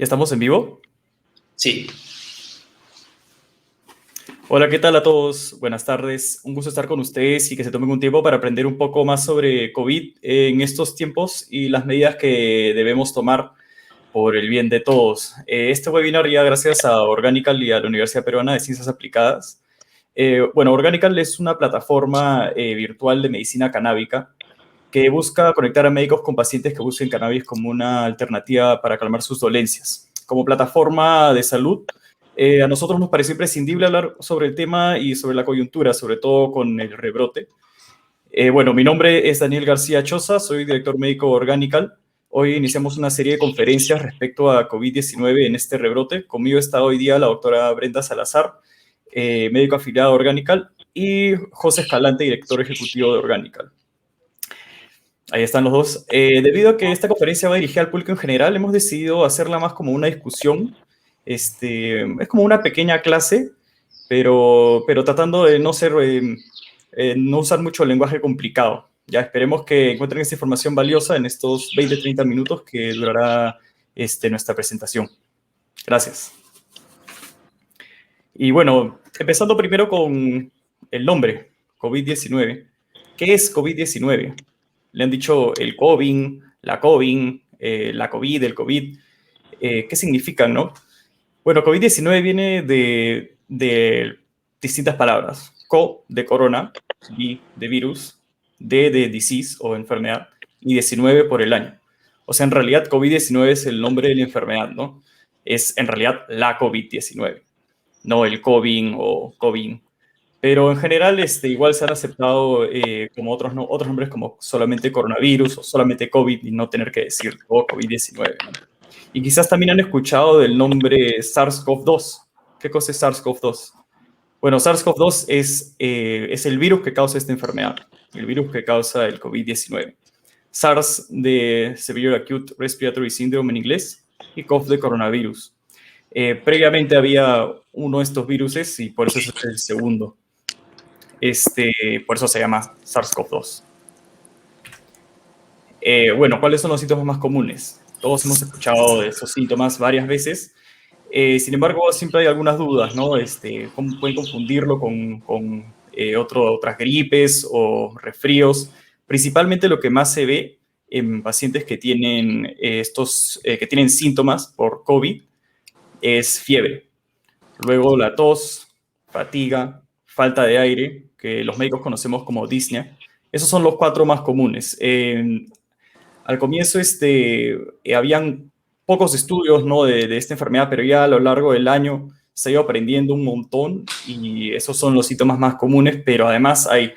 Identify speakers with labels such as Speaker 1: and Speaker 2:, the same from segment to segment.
Speaker 1: ¿Ya estamos en vivo?
Speaker 2: Sí,
Speaker 1: Hola, ¿qué tal a todos? Buenas tardes. Un gusto estar con ustedes y que se tomen un tiempo para aprender un poco más sobre COVID en estos tiempos y las medidas que debemos tomar por el bien de todos. Este webinar ya gracias a Organical y a la Universidad Peruana de Ciencias Aplicadas. Bueno, Organical es una plataforma virtual de medicina canábica que busca conectar a médicos con pacientes que busquen cannabis como una alternativa para calmar sus dolencias. Como plataforma de salud, a nosotros nos pareció imprescindible hablar sobre el tema y sobre la coyuntura, sobre todo con el rebrote. Bueno, mi nombre es Daniel García Choza, soy director médico de Organical. Hoy iniciamos una serie de conferencias respecto a COVID-19 en este rebrote. Conmigo está hoy día la doctora Brenda Salazar, médico afiliado a Organical, y José Escalante, director ejecutivo de Organical. Ahí están los dos. Debido a que esta conferencia va dirigida al público en general, hemos decidido hacerla más como una discusión. Es como una pequeña clase, pero tratando de no ser, no usar mucho lenguaje complicado. Ya esperemos que encuentren esta información valiosa en estos 20-30 minutos que durará nuestra presentación. Gracias. Y bueno, empezando primero con el nombre, COVID-19. ¿Qué es COVID-19? Le han dicho el COVID, la COVID, la COVID, el COVID. ¿Qué significan, no? Bueno, COVID-19 viene de distintas palabras. Co de corona, vi de virus, de disease o enfermedad, y 19 por el año. O sea, en realidad COVID-19 es el nombre de la enfermedad, ¿no? Es en realidad la COVID-19, no el COVID o COVID. Pero en general, igual se han aceptado como otros nombres como solamente coronavirus o solamente COVID y no tener que decir COVID-19, ¿no? Y quizás también han escuchado del nombre SARS-CoV-2. ¿Qué cosa es SARS-CoV-2? Bueno, SARS-CoV-2 es el virus que causa esta enfermedad, el virus que causa el COVID-19. SARS de Severe Acute Respiratory Syndrome en inglés y CoV de coronavirus. Previamente había uno de estos viruses y por eso es el segundo. Por eso se llama SARS-CoV-2. Bueno, ¿cuáles son los síntomas más comunes? Todos hemos escuchado de esos síntomas varias veces. Sin embargo, siempre hay algunas dudas, ¿no? Pueden confundirlo con otras gripes o resfríos. Principalmente lo que más se ve en pacientes que tienen, que tienen síntomas por COVID es fiebre. Luego la tos, fatiga, falta de aire, que los médicos conocemos como disnea. Esos son los 4 más comunes. Al comienzo habían pocos estudios, ¿no? de esta enfermedad, pero ya a lo largo del año se ha ido aprendiendo un montón y esos son los síntomas más comunes, pero además hay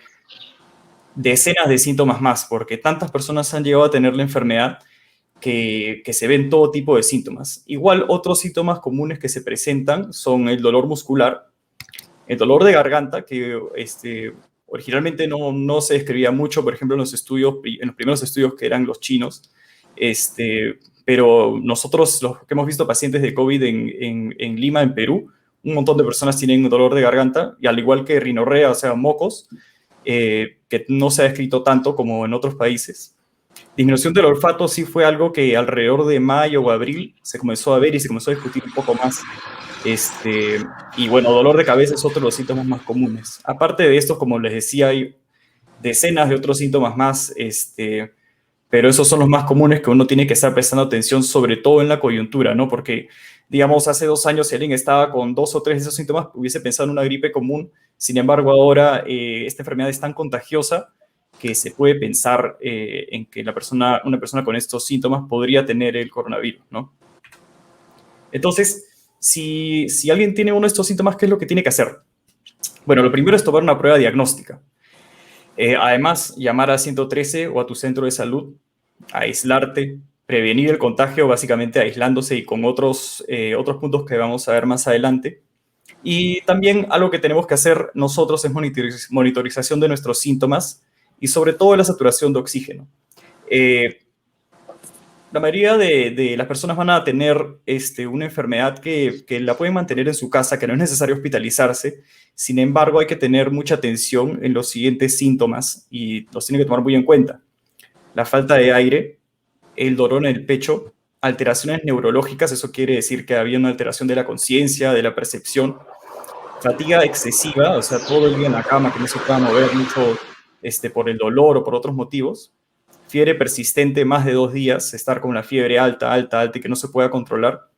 Speaker 1: decenas de síntomas más, porque tantas personas han llegado a tener la enfermedad que se ven todo tipo de síntomas. Igual otros síntomas comunes que se presentan son el dolor muscular, el dolor de garganta, que originalmente no se describía mucho, por ejemplo, en los primeros estudios que eran los chinos, pero nosotros, los que hemos visto pacientes de COVID en Lima, en Perú, un montón de personas tienen dolor de garganta, y al igual que rinorrea, o sea, mocos, que no se ha descrito tanto como en otros países. Disminución del olfato sí fue algo que alrededor de mayo o abril se comenzó a ver y se comenzó a discutir un poco más. Y bueno, dolor de cabeza es otro de los síntomas más comunes. Aparte de esto, como les decía, hay decenas de otros síntomas más, pero esos son los más comunes que uno tiene que estar prestando atención, sobre todo en la coyuntura, ¿no? Porque, digamos, hace 2 años si alguien estaba con 2 o 3 de esos síntomas, hubiese pensado en una gripe común. Sin embargo, ahora esta enfermedad es tan contagiosa que se puede pensar en que una persona con estos síntomas podría tener el coronavirus, ¿no? Entonces, si alguien tiene uno de estos síntomas, ¿qué es lo que tiene que hacer? Bueno, lo primero es tomar una prueba diagnóstica. Además, llamar a 113 o a tu centro de salud, aislarte, prevenir el contagio, básicamente aislándose y con otros puntos que vamos a ver más adelante. Y también algo que tenemos que hacer nosotros es monitorización de nuestros síntomas y sobre todo la saturación de oxígeno. La mayoría de las personas van a tener una enfermedad que la pueden mantener en su casa, que no es necesario hospitalizarse. Sin embargo, hay que tener mucha atención en los siguientes síntomas y los tienen que tomar muy en cuenta. La falta de aire, el dolor en el pecho, alteraciones neurológicas, eso quiere decir que había una alteración de la conciencia, de la percepción, fatiga excesiva, o sea, todo el día en la cama, que no se pueda mover mucho por el dolor o por otros motivos, fiebre persistente más de 2 días, estar con la fiebre alta, alta, alta y que no se pueda controlar,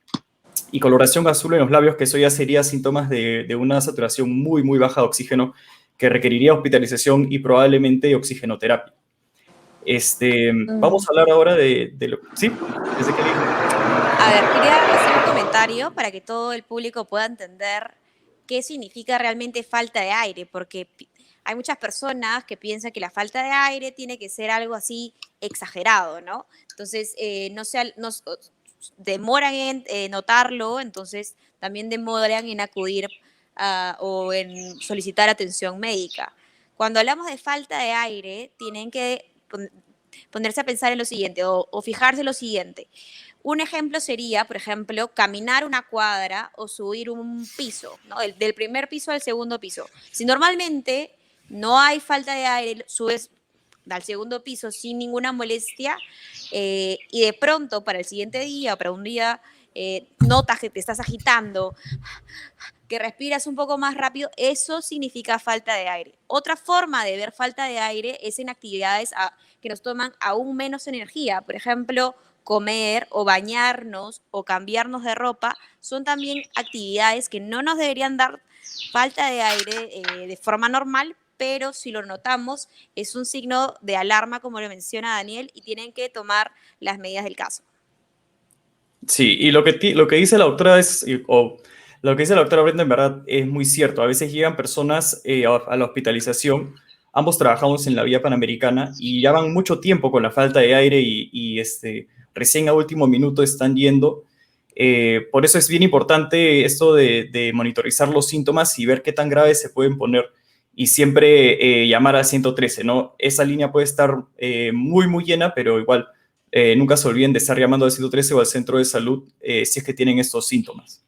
Speaker 1: y coloración azul en los labios, que eso ya sería síntomas de una saturación muy, muy baja de oxígeno que requeriría hospitalización y probablemente oxigenoterapia. Vamos a hablar ahora de lo... ¿Sí? ¿Desde qué línea?
Speaker 2: A ver, quería hacer un comentario para que todo el público pueda entender qué significa realmente falta de aire, porque hay muchas personas que piensan que la falta de aire tiene que ser algo así exagerado, ¿no? Entonces, demoran en notarlo, entonces también demoran en acudir o en solicitar atención médica. Cuando hablamos de falta de aire, tienen que ponerse a pensar en lo siguiente o fijarse en lo siguiente. Un ejemplo sería, por ejemplo, caminar una cuadra o subir un piso, ¿no? Del primer piso al segundo piso. Si normalmente no hay falta de aire, subes al segundo piso sin ninguna molestia y de pronto para el siguiente día o para un día notas que te estás agitando, que respiras un poco más rápido, eso significa falta de aire. Otra forma de ver falta de aire es en actividades que nos toman aún menos energía. Por ejemplo, comer o bañarnos o cambiarnos de ropa son también actividades que no nos deberían dar falta de aire de forma normal, pero si lo notamos es un signo de alarma, como lo menciona Daniel, y tienen que tomar las medidas del caso.
Speaker 1: Sí, y lo que dice la doctora o lo que dice la doctora Brenda en verdad es muy cierto. A veces llegan personas a la hospitalización, ambos trabajamos en la vía panamericana y ya van mucho tiempo con la falta de aire y recién a último minuto están yendo. Por eso es bien importante esto de monitorizar los síntomas y ver qué tan graves se pueden poner y siempre llamar al 113, ¿no? Esa línea puede estar muy, muy llena, pero igual nunca se olviden de estar llamando al 113 o al centro de salud si es que tienen estos síntomas.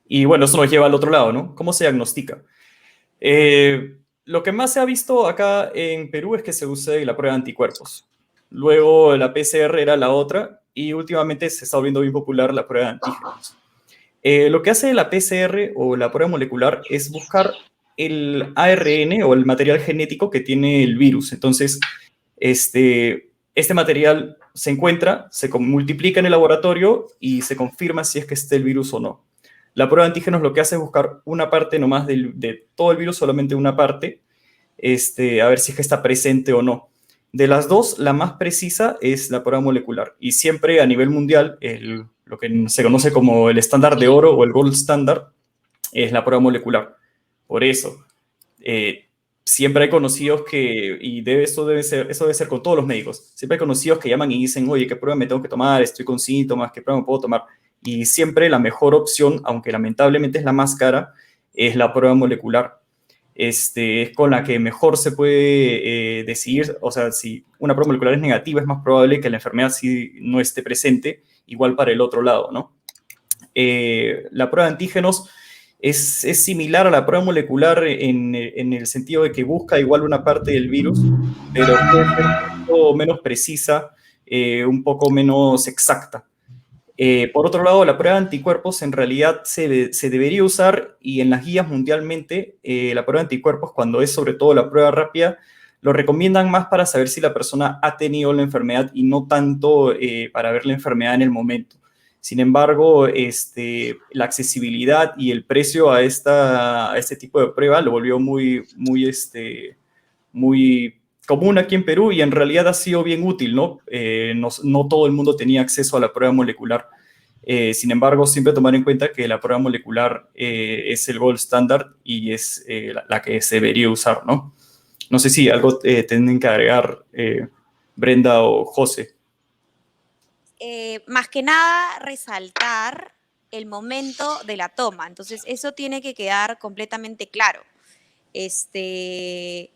Speaker 1: Y bueno, eso nos lleva al otro lado, ¿no? ¿Cómo se diagnostica? Lo que más se ha visto acá en Perú es que se use la prueba de anticuerpos. Luego la PCR era la otra y últimamente se está volviendo bien popular la prueba de antígenos. Lo que hace la PCR o la prueba molecular es buscar el ARN o el material genético que tiene el virus. Entonces, este material se encuentra, se multiplica en el laboratorio y se confirma si es que esté el virus o no. La prueba de antígenos lo que hace es buscar una parte nomás de todo el virus, solamente una parte, a ver si es que está presente o no. De las dos, la más precisa es la prueba molecular. Y siempre a nivel mundial, lo que se conoce como el estándar de oro o el gold standard es la prueba molecular. Por eso, eh, siempre hay conocidos eso debe ser con todos los médicos. Siempre hay conocidos que llaman y dicen, oye, ¿qué prueba me tengo que tomar? Estoy con síntomas, ¿qué prueba me puedo tomar? Y siempre la mejor opción, aunque lamentablemente es la más cara, es la prueba molecular. Es con la que mejor se puede decidir, o sea, si una prueba molecular es negativa, es más probable que la enfermedad sí no esté presente, igual para el otro lado, ¿no? La prueba de antígenos es similar a la prueba molecular en el sentido de que busca igual una parte del virus, pero puede ser un poco menos precisa, un poco menos exacta. Por otro lado, la prueba de anticuerpos en realidad se debería usar y en las guías mundialmente, la prueba de anticuerpos, cuando es sobre todo la prueba rápida, lo recomiendan más para saber si la persona ha tenido la enfermedad y no tanto para ver la enfermedad en el momento. Sin embargo, la accesibilidad y el precio a este tipo de prueba lo volvió muy común aquí en Perú y en realidad ha sido bien útil, ¿no? No todo el mundo tenía acceso a la prueba molecular. Sin embargo, siempre tomar en cuenta que la prueba molecular es el gold standard y es la que se debería usar, ¿no? No sé si algo tienen que agregar Brenda o José.
Speaker 2: Más que nada, resaltar el momento de la toma. Entonces, eso tiene que quedar completamente claro. El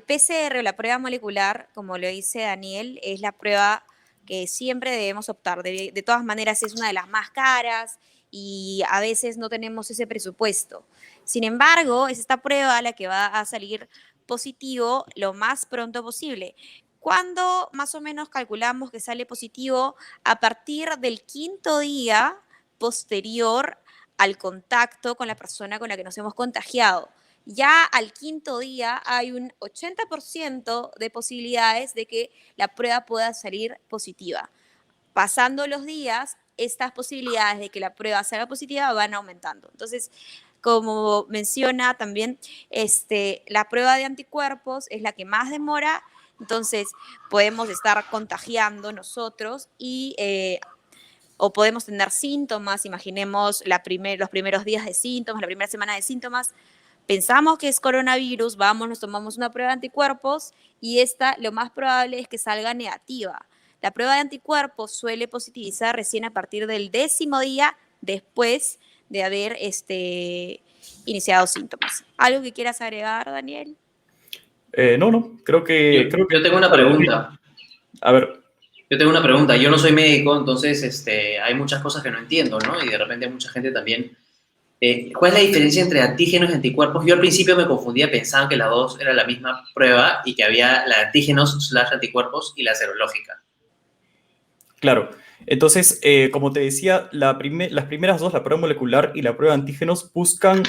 Speaker 2: PCR o la prueba molecular, como lo dice Daniel, es la prueba que siempre debemos optar. De todas maneras, es una de las más caras y a veces no tenemos ese presupuesto. Sin embargo, es esta prueba la que va a salir positivo lo más pronto posible. ¿Cuándo más o menos calculamos que sale positivo? A partir del quinto día posterior al contacto con la persona con la que nos hemos contagiado. Ya al quinto día hay un 80% de posibilidades de que la prueba pueda salir positiva. Pasando los días, estas posibilidades de que la prueba salga positiva van aumentando. Entonces, como menciona también, la prueba de anticuerpos es la que más demora, entonces podemos estar contagiando nosotros o podemos tener síntomas, imaginemos los primeros días de síntomas, la primera semana de síntomas, pensamos que es coronavirus, vamos, nos tomamos una prueba de anticuerpos y esta lo más probable es que salga negativa. La prueba de anticuerpos suele positivizar recién a partir del 10º día después de haber iniciado síntomas. ¿Algo que quieras agregar, Daniel?
Speaker 1: No, creo que...
Speaker 3: Yo tengo una pregunta.
Speaker 1: A ver.
Speaker 3: Yo tengo una pregunta. Yo no soy médico, entonces hay muchas cosas que no entiendo, ¿no? Y de repente mucha gente también. ¿Cuál es la diferencia entre antígenos y anticuerpos? Yo al principio me confundía, pensaba que las dos eran la misma prueba y que había la antígenos/anticuerpos y la serológica.
Speaker 1: Claro. Entonces, como te decía, las primeras dos, la prueba molecular y la prueba de antígenos, buscan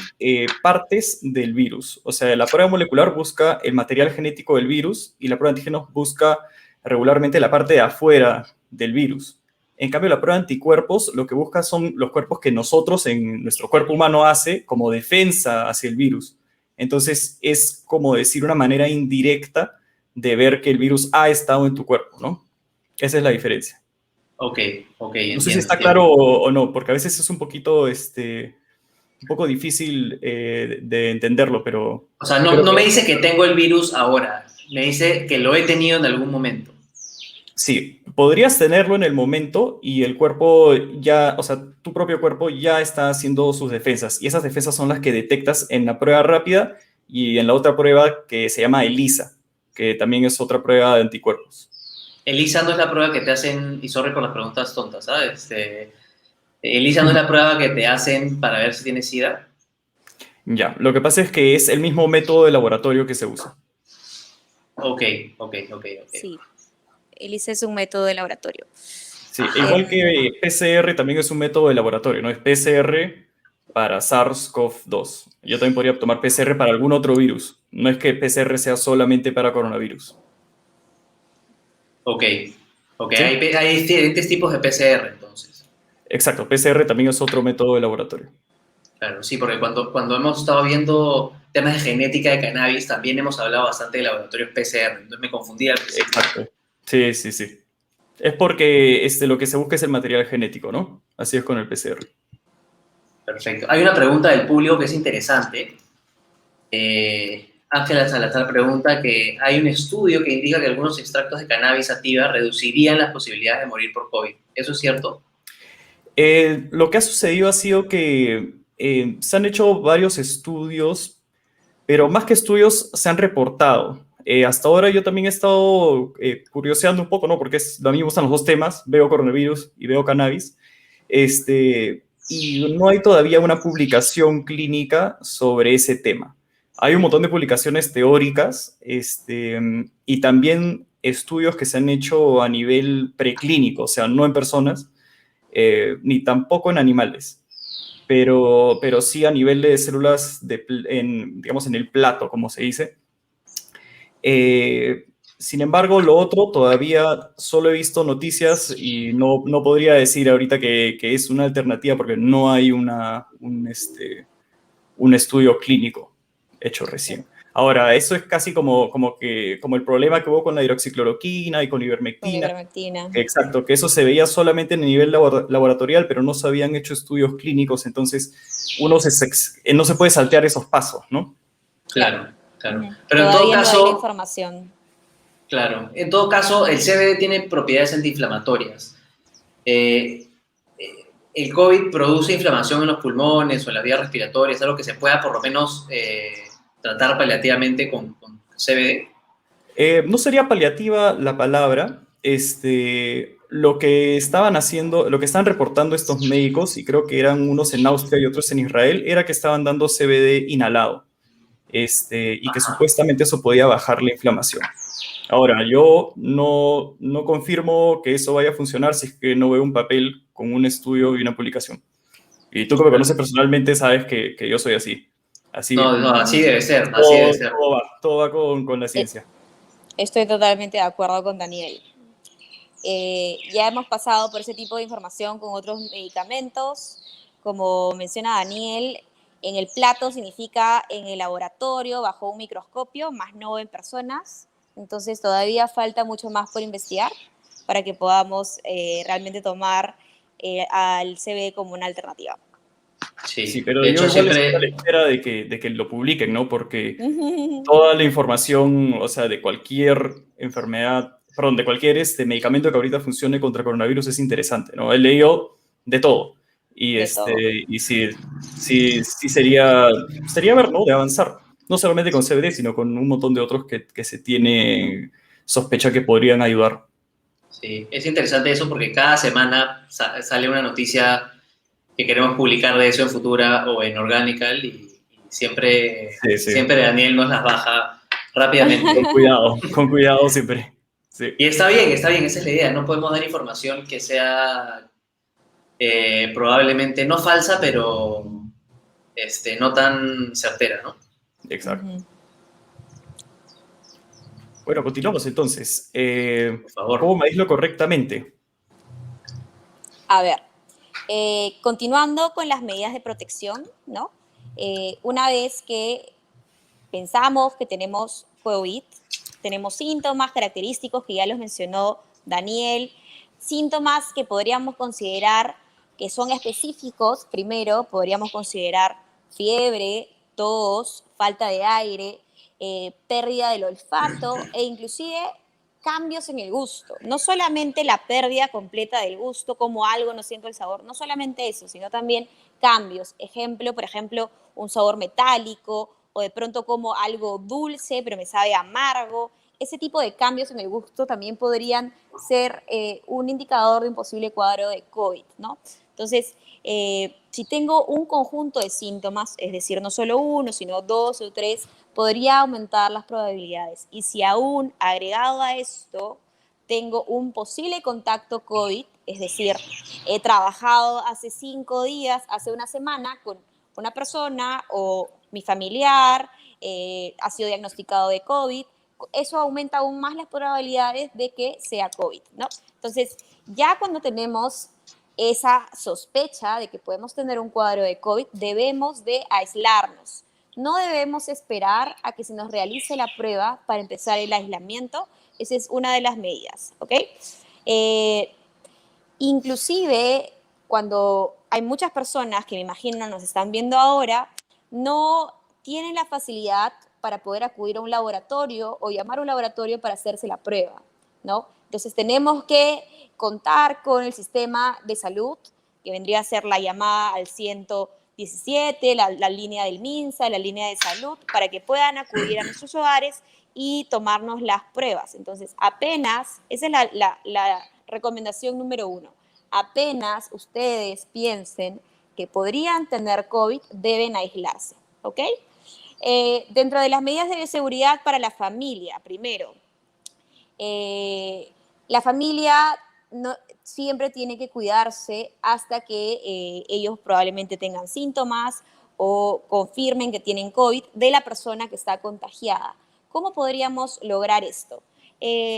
Speaker 1: partes del virus. O sea, la prueba molecular busca el material genético del virus y la prueba de antígenos busca regularmente la parte de afuera del virus. En cambio, la prueba de anticuerpos lo que busca son los cuerpos que nosotros en nuestro cuerpo humano hace como defensa hacia el virus. Entonces, es como decir una manera indirecta de ver que el virus ha estado en tu cuerpo, ¿no? Esa es la diferencia.
Speaker 3: Ok, entiendo.
Speaker 1: No sé si está claro o no, porque a veces es un poco difícil de entenderlo, pero...
Speaker 3: O sea, no me dice que tengo el virus ahora, me dice que lo he tenido en algún momento.
Speaker 1: Sí, podrías tenerlo en el momento y el cuerpo ya, o sea, tu propio cuerpo ya está haciendo sus defensas, y esas defensas son las que detectas en la prueba rápida y en la otra prueba que se llama ELISA, que también es otra prueba de anticuerpos.
Speaker 3: ELISA no es la prueba que te hacen, y sorry por las preguntas tontas, ¿sabes? ELISA no es la prueba que te hacen para ver si tienes SIDA.
Speaker 1: Ya, lo que pasa es que es el mismo método de laboratorio que se usa.
Speaker 3: Ok.
Speaker 2: Sí, ELISA es un método de laboratorio.
Speaker 1: Sí, igual que PCR también es un método de laboratorio, ¿no? Es PCR para SARS-CoV-2. Yo también podría tomar PCR para algún otro virus. No es que PCR sea solamente para coronavirus.
Speaker 3: Ok.
Speaker 1: ¿Sí?
Speaker 3: Hay diferentes tipos de PCR, entonces.
Speaker 1: Exacto, PCR también es otro método de laboratorio.
Speaker 3: Claro, sí, porque cuando hemos estado viendo temas de genética de cannabis, también hemos hablado bastante de laboratorios PCR, entonces me confundí al principio.
Speaker 1: Exacto. Sí. Es porque lo que se busca es el material genético, ¿no? Así es con el PCR.
Speaker 3: Perfecto. Hay una pregunta del público que es interesante. Ángela Salazar pregunta que hay un estudio que indica que algunos extractos de cannabis sativa reducirían las posibilidades de morir por COVID. ¿Eso es cierto?
Speaker 1: Lo que ha sucedido ha sido que se han hecho varios estudios, pero más que estudios se han reportado. Hasta ahora yo también he estado curioseando un poco, ¿no? Porque a mí me gustan los dos temas, veo coronavirus y veo cannabis. Y no hay todavía una publicación clínica sobre ese tema. Hay un montón de publicaciones teóricas y también estudios que se han hecho a nivel preclínico, o sea, no en personas, ni tampoco en animales, pero sí a nivel de células, digamos, en el plato, como se dice. Sin embargo, lo otro todavía solo he visto noticias y no podría decir ahorita que es una alternativa porque no hay un estudio clínico hecho recién. Ahora, eso es casi como el problema que hubo con la hidroxicloroquina y con ivermectina. Exacto, que eso se veía solamente en el nivel laboratorial, pero no se habían hecho estudios clínicos, entonces uno no se puede saltear esos pasos, ¿no?
Speaker 3: Claro. Pero
Speaker 2: todavía
Speaker 3: en todo caso,
Speaker 2: no hay la información.
Speaker 3: Claro, en todo caso, el CBD tiene propiedades antiinflamatorias. El COVID produce inflamación en los pulmones o en las vías respiratorias, algo que se pueda por lo menos tratar paliativamente con CBD.
Speaker 1: No sería paliativa la palabra. Lo que estaban haciendo, lo que están reportando estos médicos, y creo que eran unos en Austria y otros en Israel, era que estaban dando CBD inhalado, y que supuestamente eso podía bajar la inflamación. Ahora, yo no confirmo que eso vaya a funcionar si es que no veo un papel con un estudio y una publicación. Y tú que me conoces personalmente sabes que yo soy así.
Speaker 3: No,
Speaker 1: Así,
Speaker 3: no, así debe ser, así debe
Speaker 1: todo,
Speaker 3: ser.
Speaker 1: todo va con la
Speaker 2: Eh,
Speaker 1: ciencia.
Speaker 2: Estoy totalmente de acuerdo con Daniel. Ya hemos pasado por ese tipo de información con otros medicamentos. Como menciona Daniel, en el plato significa en el laboratorio, bajo un microscopio, más no en personas. Entonces todavía falta mucho más por investigar para que podamos realmente tomar al CBD como una alternativa.
Speaker 1: Sí,
Speaker 3: Sí,
Speaker 1: pero
Speaker 3: de
Speaker 1: yo
Speaker 3: hecho
Speaker 1: igual estoy a la
Speaker 3: siempre,
Speaker 1: espera de que lo publiquen, ¿no? Porque toda la información, o sea, de cualquier enfermedad, perdón, de cualquier medicamento que ahorita funcione contra coronavirus es interesante, ¿no? He leído de todo. Y,
Speaker 2: De todo.
Speaker 1: y sí, sí sería ver, ¿no? De avanzar. No solamente con CBD, sino con un montón de otros que se tiene sospecha que podrían ayudar.
Speaker 3: sí, es interesante eso porque cada semana sale una noticia que queremos publicar de eso en Futura o en Organical y siempre,
Speaker 1: Sí, sí.
Speaker 3: siempre Daniel nos las baja rápidamente.
Speaker 1: Con cuidado siempre. Sí,
Speaker 3: Y está bien, esa es la idea. No podemos dar información que sea probablemente no falsa, pero no tan certera, ¿no?
Speaker 1: exacto.
Speaker 2: Ujú.
Speaker 1: Bueno, continuamos entonces.
Speaker 3: Por favor.
Speaker 1: ¿Cómo me aíslo correctamente?
Speaker 2: A ver, continuando con las medidas de protección, ¿no? Una vez que pensamos que tenemos COVID, tenemos síntomas característicos que ya los mencionó Daniel, síntomas que podríamos considerar que son específicos. Primero, podríamos considerar fiebre, tos, falta de aire, pérdida del olfato e inclusive cambios en el gusto. No solamente la pérdida completa del gusto, como algo no siento el sabor, no solamente eso, sino también cambios. Ejemplo, por ejemplo, un sabor metálico o de pronto como algo dulce pero me sabe amargo. Ese tipo de cambios en el gusto también podrían ser un indicador de un posible cuadro de COVID, ¿no? Entonces, si tengo un conjunto de síntomas, es decir, no solo uno, sino dos o tres, podría aumentar las probabilidades. Y si aún agregado a esto tengo un posible contacto COVID, es decir, he trabajado hace 5 días, hace una semana con una persona o mi familiar ha sido diagnosticado de COVID, eso aumenta aún más las probabilidades de que sea COVID, ¿no? Entonces, ya cuando tenemos esa sospecha de que podemos tener un cuadro de COVID, debemos de aislarnos. No debemos esperar a que se nos realice la prueba para empezar el aislamiento. Esa es una de las medidas, ¿ok? Eh, Inclusive, cuando hay muchas personas que me imagino nos están viendo ahora, no tienen la facilidad para poder acudir a un laboratorio o llamar a un laboratorio para hacerse la prueba, ¿no? Entonces tenemos que contar con el sistema de salud, que vendría a ser la llamada al 117, la línea del MINSA, la línea de salud, para que puedan acudir a nuestros hogares y tomarnos las pruebas. Entonces, apenas, esa es la recomendación número 1, apenas ustedes piensen que podrían tener COVID, deben aislarse, ¿ok? Dentro de las medidas de seguridad para la familia, primero, la familia no, siempre tiene que cuidarse hasta que ellos probablemente tengan síntomas o confirmen que tienen COVID de la persona que está contagiada. ¿Cómo podríamos lograr esto?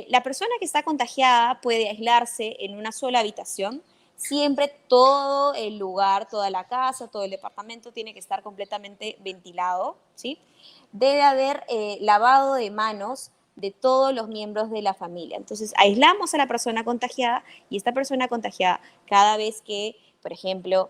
Speaker 2: La persona que está contagiada puede aislarse en una sola habitación. Siempre todo el lugar, toda la casa, todo el departamento tiene que estar completamente ventilado, ¿sí? Debe haber lavado de manos de todos los miembros de la familia. Entonces, aislamos a la persona contagiada y esta persona contagiada, cada vez que, por ejemplo,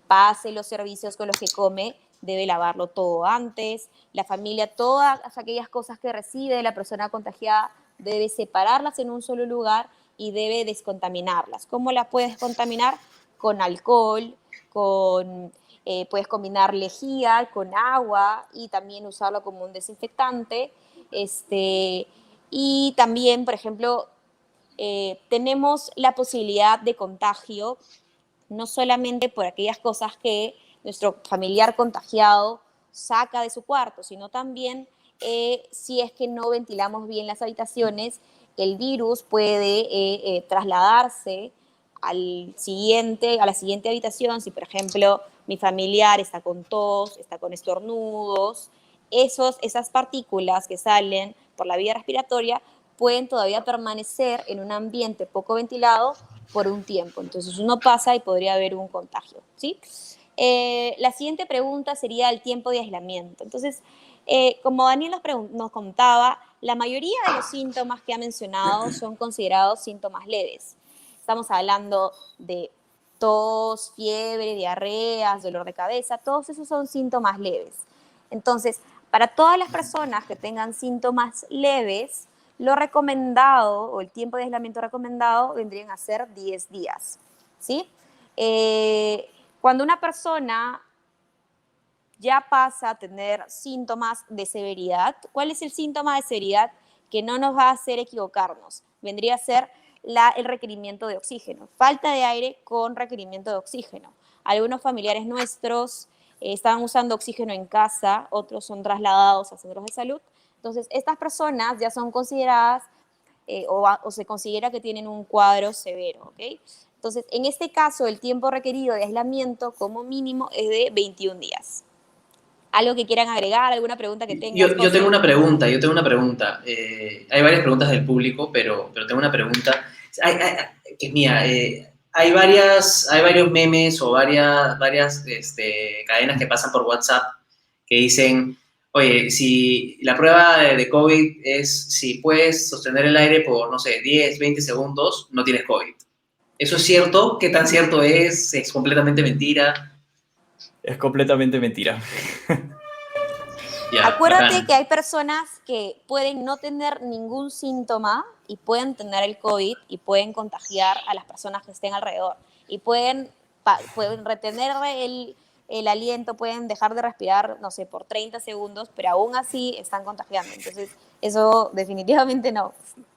Speaker 2: pase los servicios con los que come, debe lavarlo todo antes. La familia, todas aquellas cosas que recibe la persona contagiada, debe separarlas en un solo lugar y debe descontaminarlas. ¿Cómo las puedes contaminar? Con alcohol, puedes combinar lejía con agua y también usarlo como un desinfectante. Y también, por ejemplo, tenemos la posibilidad de contagio no solamente por aquellas cosas que nuestro familiar contagiado saca de su cuarto, sino también si es que no ventilamos bien las habitaciones, el virus puede trasladarse a la siguiente habitación. Si, por ejemplo, mi familiar está con tos, está con estornudos, esas partículas que salen por la vía respiratoria pueden todavía permanecer en un ambiente poco ventilado por un tiempo. Entonces uno pasa y podría haber un contagio, ¿sí? La siguiente pregunta sería el tiempo de aislamiento. Entonces, como Daniel nos contaba, la mayoría de los síntomas que ha mencionado son considerados síntomas leves. Estamos hablando de tos, fiebre, diarreas, dolor de cabeza, todos esos son síntomas leves. Entonces, para todas las personas que tengan síntomas leves, lo recomendado o el tiempo de aislamiento recomendado vendrían a ser 10 días, ¿sí? Cuando una persona ya pasa a tener síntomas de severidad, ¿cuál es el síntoma de severidad que no nos va a hacer equivocarnos? Vendría a ser el requerimiento de oxígeno, falta de aire con requerimiento de oxígeno. Algunos familiares nuestros estaban usando oxígeno en casa, otros son trasladados a centros de salud. Entonces, estas personas ya son consideradas o se considera que tienen un cuadro severo, ¿ok? Entonces, en este caso, el tiempo requerido de aislamiento como mínimo es de 21 días. ¿Algo que quieran agregar? ¿Alguna pregunta que tengas,
Speaker 3: Yo tengo
Speaker 2: José?
Speaker 3: una pregunta, hay varias preguntas del público, pero tengo una pregunta que es mía. Hay varios memes o varias cadenas que pasan por WhatsApp que dicen, oye, si la prueba de COVID es si puedes sostener el aire por, no sé, 10, 20 segundos, no tienes COVID. ¿Eso es cierto? ¿Qué tan cierto es? ¿Es completamente mentira?
Speaker 1: Es completamente mentira.
Speaker 3: Ya,
Speaker 2: Acuérdate
Speaker 3: bacán.
Speaker 2: que hay personas que pueden no tener ningún síntoma y pueden tener el COVID y pueden contagiar a las personas que estén alrededor. Y pueden retener el aliento, pueden dejar de respirar, no sé, por 30 segundos, pero aún así están contagiando. Entonces, eso definitivamente no.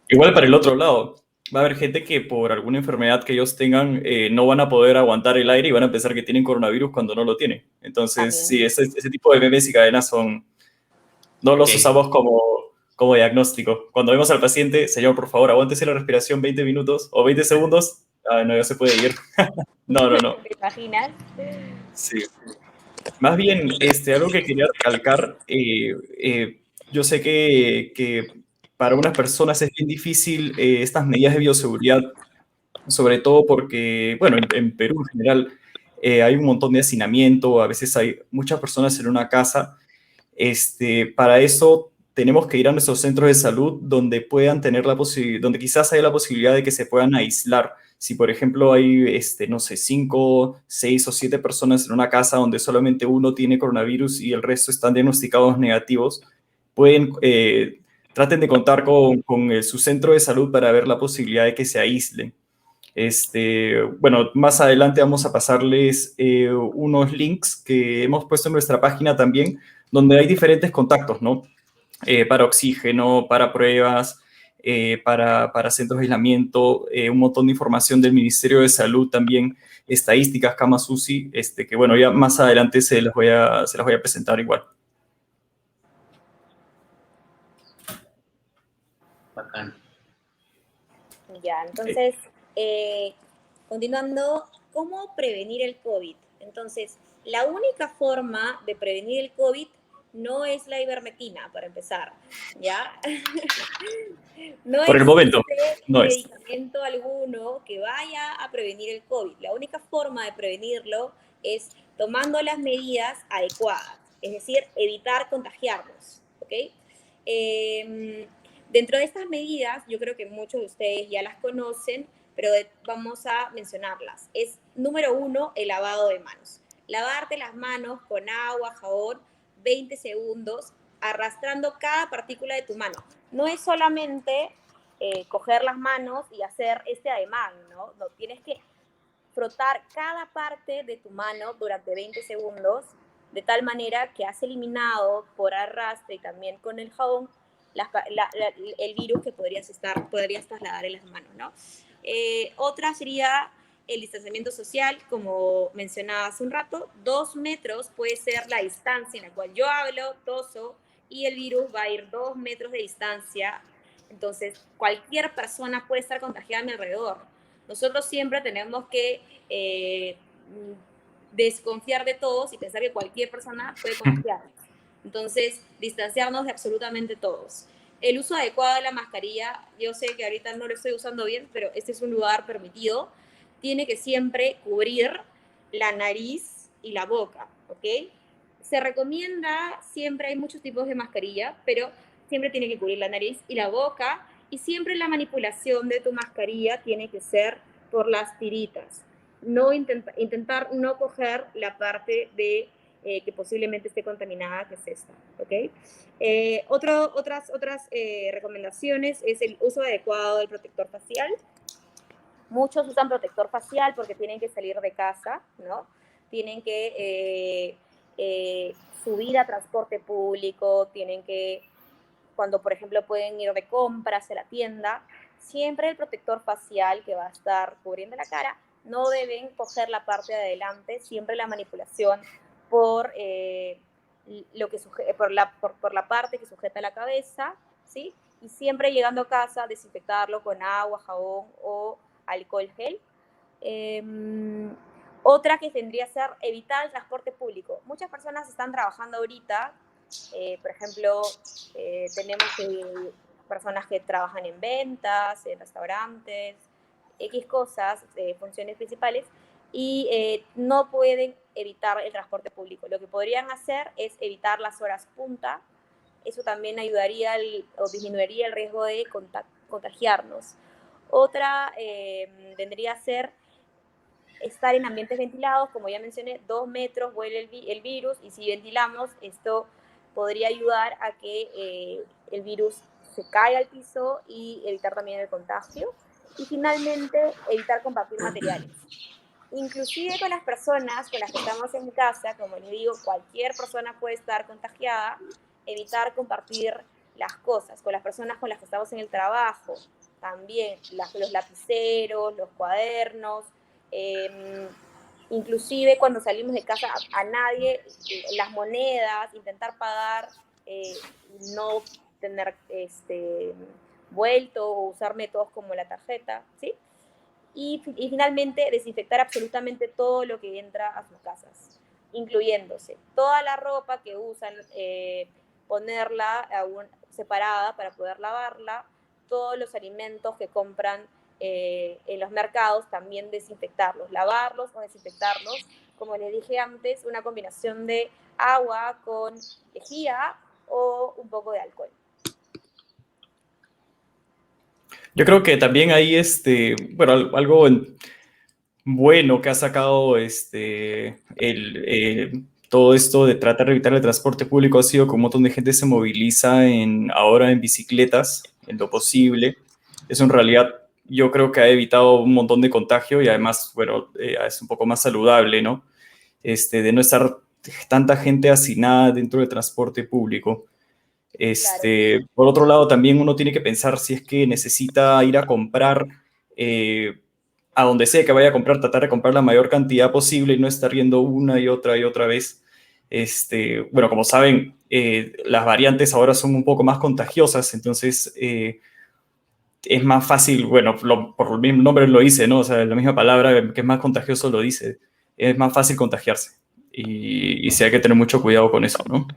Speaker 1: Igual para el otro lado, va a haber gente que por alguna enfermedad que ellos tengan no van a poder aguantar el aire y van a pensar que tienen coronavirus cuando no lo tienen. Entonces,
Speaker 2: También.
Speaker 1: sí, ese tipo de memes y cadenas no los
Speaker 3: Ok.
Speaker 1: usamos como diagnóstico. Cuando vemos al paciente, señor, por favor, aguántese la respiración 20 minutos o 20 segundos. Ah, no, ya se puede ir. No, no, no.
Speaker 2: ¿Te imaginas?
Speaker 1: Sí. Más bien, algo que quería recalcar, yo sé que para unas personas es bien difícil estas medidas de bioseguridad, sobre todo porque, bueno, en Perú en general hay un montón de hacinamiento, a veces hay muchas personas en una casa. Para eso tenemos que ir a nuestros centros de salud donde puedan tener donde quizás haya la posibilidad de que se puedan aislar. Si, por ejemplo, hay, no sé, 5, 6 o 7 personas en una casa donde solamente uno tiene coronavirus y el resto están diagnosticados negativos, traten de contar con su centro de salud para ver la posibilidad de que se aíslen. Bueno, más adelante vamos a pasarles unos links que hemos puesto en nuestra página también, donde hay diferentes contactos, ¿no? Para oxígeno, para pruebas, para centros de aislamiento, un montón de información del Ministerio de Salud también, estadísticas, camas UCI, que bueno, ya más adelante se las voy a presentar igual.
Speaker 3: Bacán.
Speaker 2: Ya, entonces, continuando, ¿cómo prevenir el COVID? Entonces, la única forma de prevenir el COVID no es la ivermectina, para empezar, ¿ya? No
Speaker 1: Por el momento,
Speaker 2: existe
Speaker 1: no es.
Speaker 2: medicamento alguno que vaya a prevenir el COVID. La única forma de prevenirlo es tomando las medidas adecuadas, es decir, evitar contagiarnos, ¿ok? Dentro de estas medidas, yo creo que muchos de ustedes ya las conocen, pero vamos a mencionarlas. Es, número 1, el lavado de manos. Lavarte las manos con agua, jabón, 20 segundos, arrastrando cada partícula de tu mano. No es solamente coger las manos y hacer este ademán, ¿no? No, tienes que frotar cada parte de tu mano durante 20 segundos, de tal manera que has eliminado por arrastre y también con el jabón el virus que podrías trasladar en las manos, ¿no? Otra sería el distanciamiento social, como mencionaba hace un rato. 2 metros puede ser la distancia en la cual yo hablo, toso y el virus va a ir 2 metros de distancia. Entonces, cualquier persona puede estar contagiada a mi alrededor. Nosotros siempre tenemos que desconfiar de todos y pensar que cualquier persona puede contagiar. Entonces, distanciarnos de absolutamente todos. El uso adecuado de la mascarilla, yo sé que ahorita no lo estoy usando bien, pero este es un lugar permitido. Tiene que siempre cubrir la nariz y la boca, ¿ok? Se recomienda, siempre hay muchos tipos de mascarilla, pero siempre tiene que cubrir la nariz y la boca, y siempre la manipulación de tu mascarilla tiene que ser por las tiritas. No intentar no coger la parte de que posiblemente esté contaminada, que es esta, ¿ok? Otras recomendaciones es el uso adecuado del protector facial. Muchos usan protector facial porque tienen que salir de casa, ¿no? Tienen que subir a transporte público, tienen que, cuando por ejemplo pueden ir de compras a la tienda, siempre el protector facial que va a estar cubriendo la cara, no deben coger la parte de adelante, siempre la manipulación por, por la parte que sujeta la cabeza, ¿sí? Y siempre llegando a casa, desinfectarlo con agua, jabón o alcohol gel. Otra que tendría que ser evitar el transporte público. Muchas personas están trabajando ahorita, por ejemplo, tenemos personas que trabajan en ventas, en restaurantes, X cosas, funciones principales, y no pueden evitar el transporte público. Lo que podrían hacer es evitar las horas punta. Eso también ayudaría o disminuiría el riesgo de contagiarnos. Otra vendría a ser estar en ambientes ventilados, como ya mencioné, 2 metros huele el virus, y si ventilamos, esto podría ayudar a que el virus se caiga al piso y evitar también el contagio. Y finalmente, evitar compartir materiales. Inclusive con las personas con las que estamos en casa, como les digo, cualquier persona puede estar contagiada, evitar compartir las cosas. Con las personas con las que estamos en el trabajo, también los lapiceros, los cuadernos, inclusive cuando salimos de casa a nadie, las monedas, intentar pagar, no tener vuelto o usar métodos como la tarjeta, ¿sí? Y finalmente, desinfectar absolutamente todo lo que entra a sus casas, incluyéndose toda la ropa que usan, ponerla separada para poder lavarla, todos los alimentos que compran en los mercados, también desinfectarlos, lavarlos o desinfectarlos. Como les dije antes, una combinación de agua con lejía o un poco de alcohol.
Speaker 1: Yo creo que también hay bueno, algo bueno que ha sacado todo esto de tratar de evitar el transporte público ha sido que un montón de gente se moviliza ahora en bicicletas, en lo posible. Eso en realidad yo creo que ha evitado un montón de contagio y además, bueno, es un poco más saludable, ¿no? De no estar tanta gente hacinada dentro del transporte público.
Speaker 2: Claro.
Speaker 1: Por otro lado, también uno tiene que pensar si es que necesita ir a comprar, a donde sea que vaya a comprar, tratar de comprar la mayor cantidad posible y no estar yendo una y otra vez. Bueno, como saben, las variantes ahora son un poco más contagiosas, entonces es más fácil, bueno, por el mismo nombre lo dice, ¿no? O sea, la misma palabra que es más contagioso lo dice, es más fácil contagiarse y sí hay que tener mucho cuidado con eso, ¿no?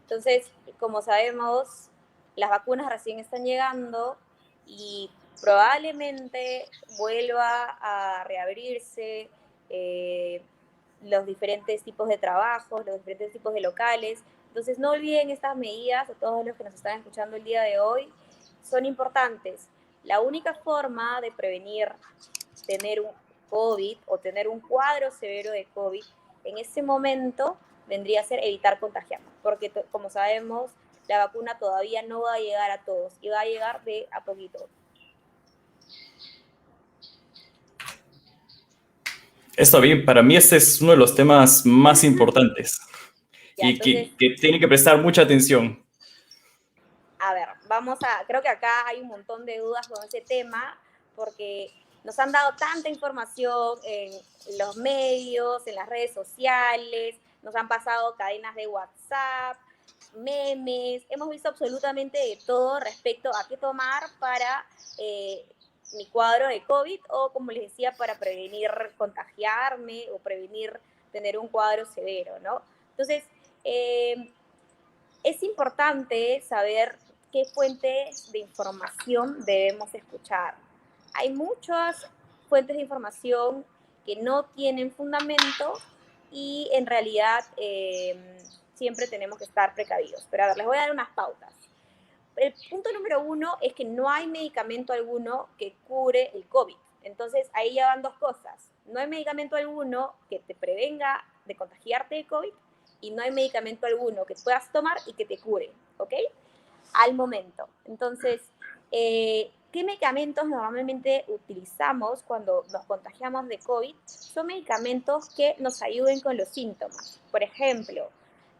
Speaker 2: Entonces, como sabemos, las vacunas recién están llegando y probablemente vuelva a reabrirse los diferentes tipos de trabajos, los diferentes tipos de locales. Entonces, no olviden estas medidas, a todos los que nos están escuchando el día de hoy, son importantes. La única forma de prevenir tener un COVID o tener un cuadro severo de COVID en ese momento vendría a ser evitar contagiarnos, porque como sabemos, la vacuna todavía no va a llegar a todos y va a llegar de a poquito.
Speaker 1: Está bien, para mí este es uno de los temas más importantes
Speaker 2: Ya,
Speaker 1: y
Speaker 2: entonces,
Speaker 1: que tiene que prestar mucha atención.
Speaker 2: a ver, creo que acá hay un montón de dudas con ese tema, porque nos han dado tanta información en los medios, en las redes sociales, nos han pasado cadenas de WhatsApp, memes, hemos visto absolutamente de todo respecto a qué tomar para mi cuadro de COVID o, como les decía, para prevenir contagiarme o prevenir tener un cuadro severo, ¿no? Entonces, es importante saber qué fuentes de información debemos escuchar. Hay muchas fuentes de información que no tienen fundamento y en realidad siempre tenemos que estar precavidos. Pero a ver, les voy a dar unas pautas. El punto número 1 es que no hay medicamento alguno que cure el COVID. Entonces, ahí ya van dos cosas. No hay medicamento alguno que te prevenga de contagiarte de COVID y no hay medicamento alguno que puedas tomar y que te cure, ¿ok? Al momento. Entonces, ¿qué medicamentos normalmente utilizamos cuando nos contagiamos de COVID? Son medicamentos que nos ayuden con los síntomas. Por ejemplo,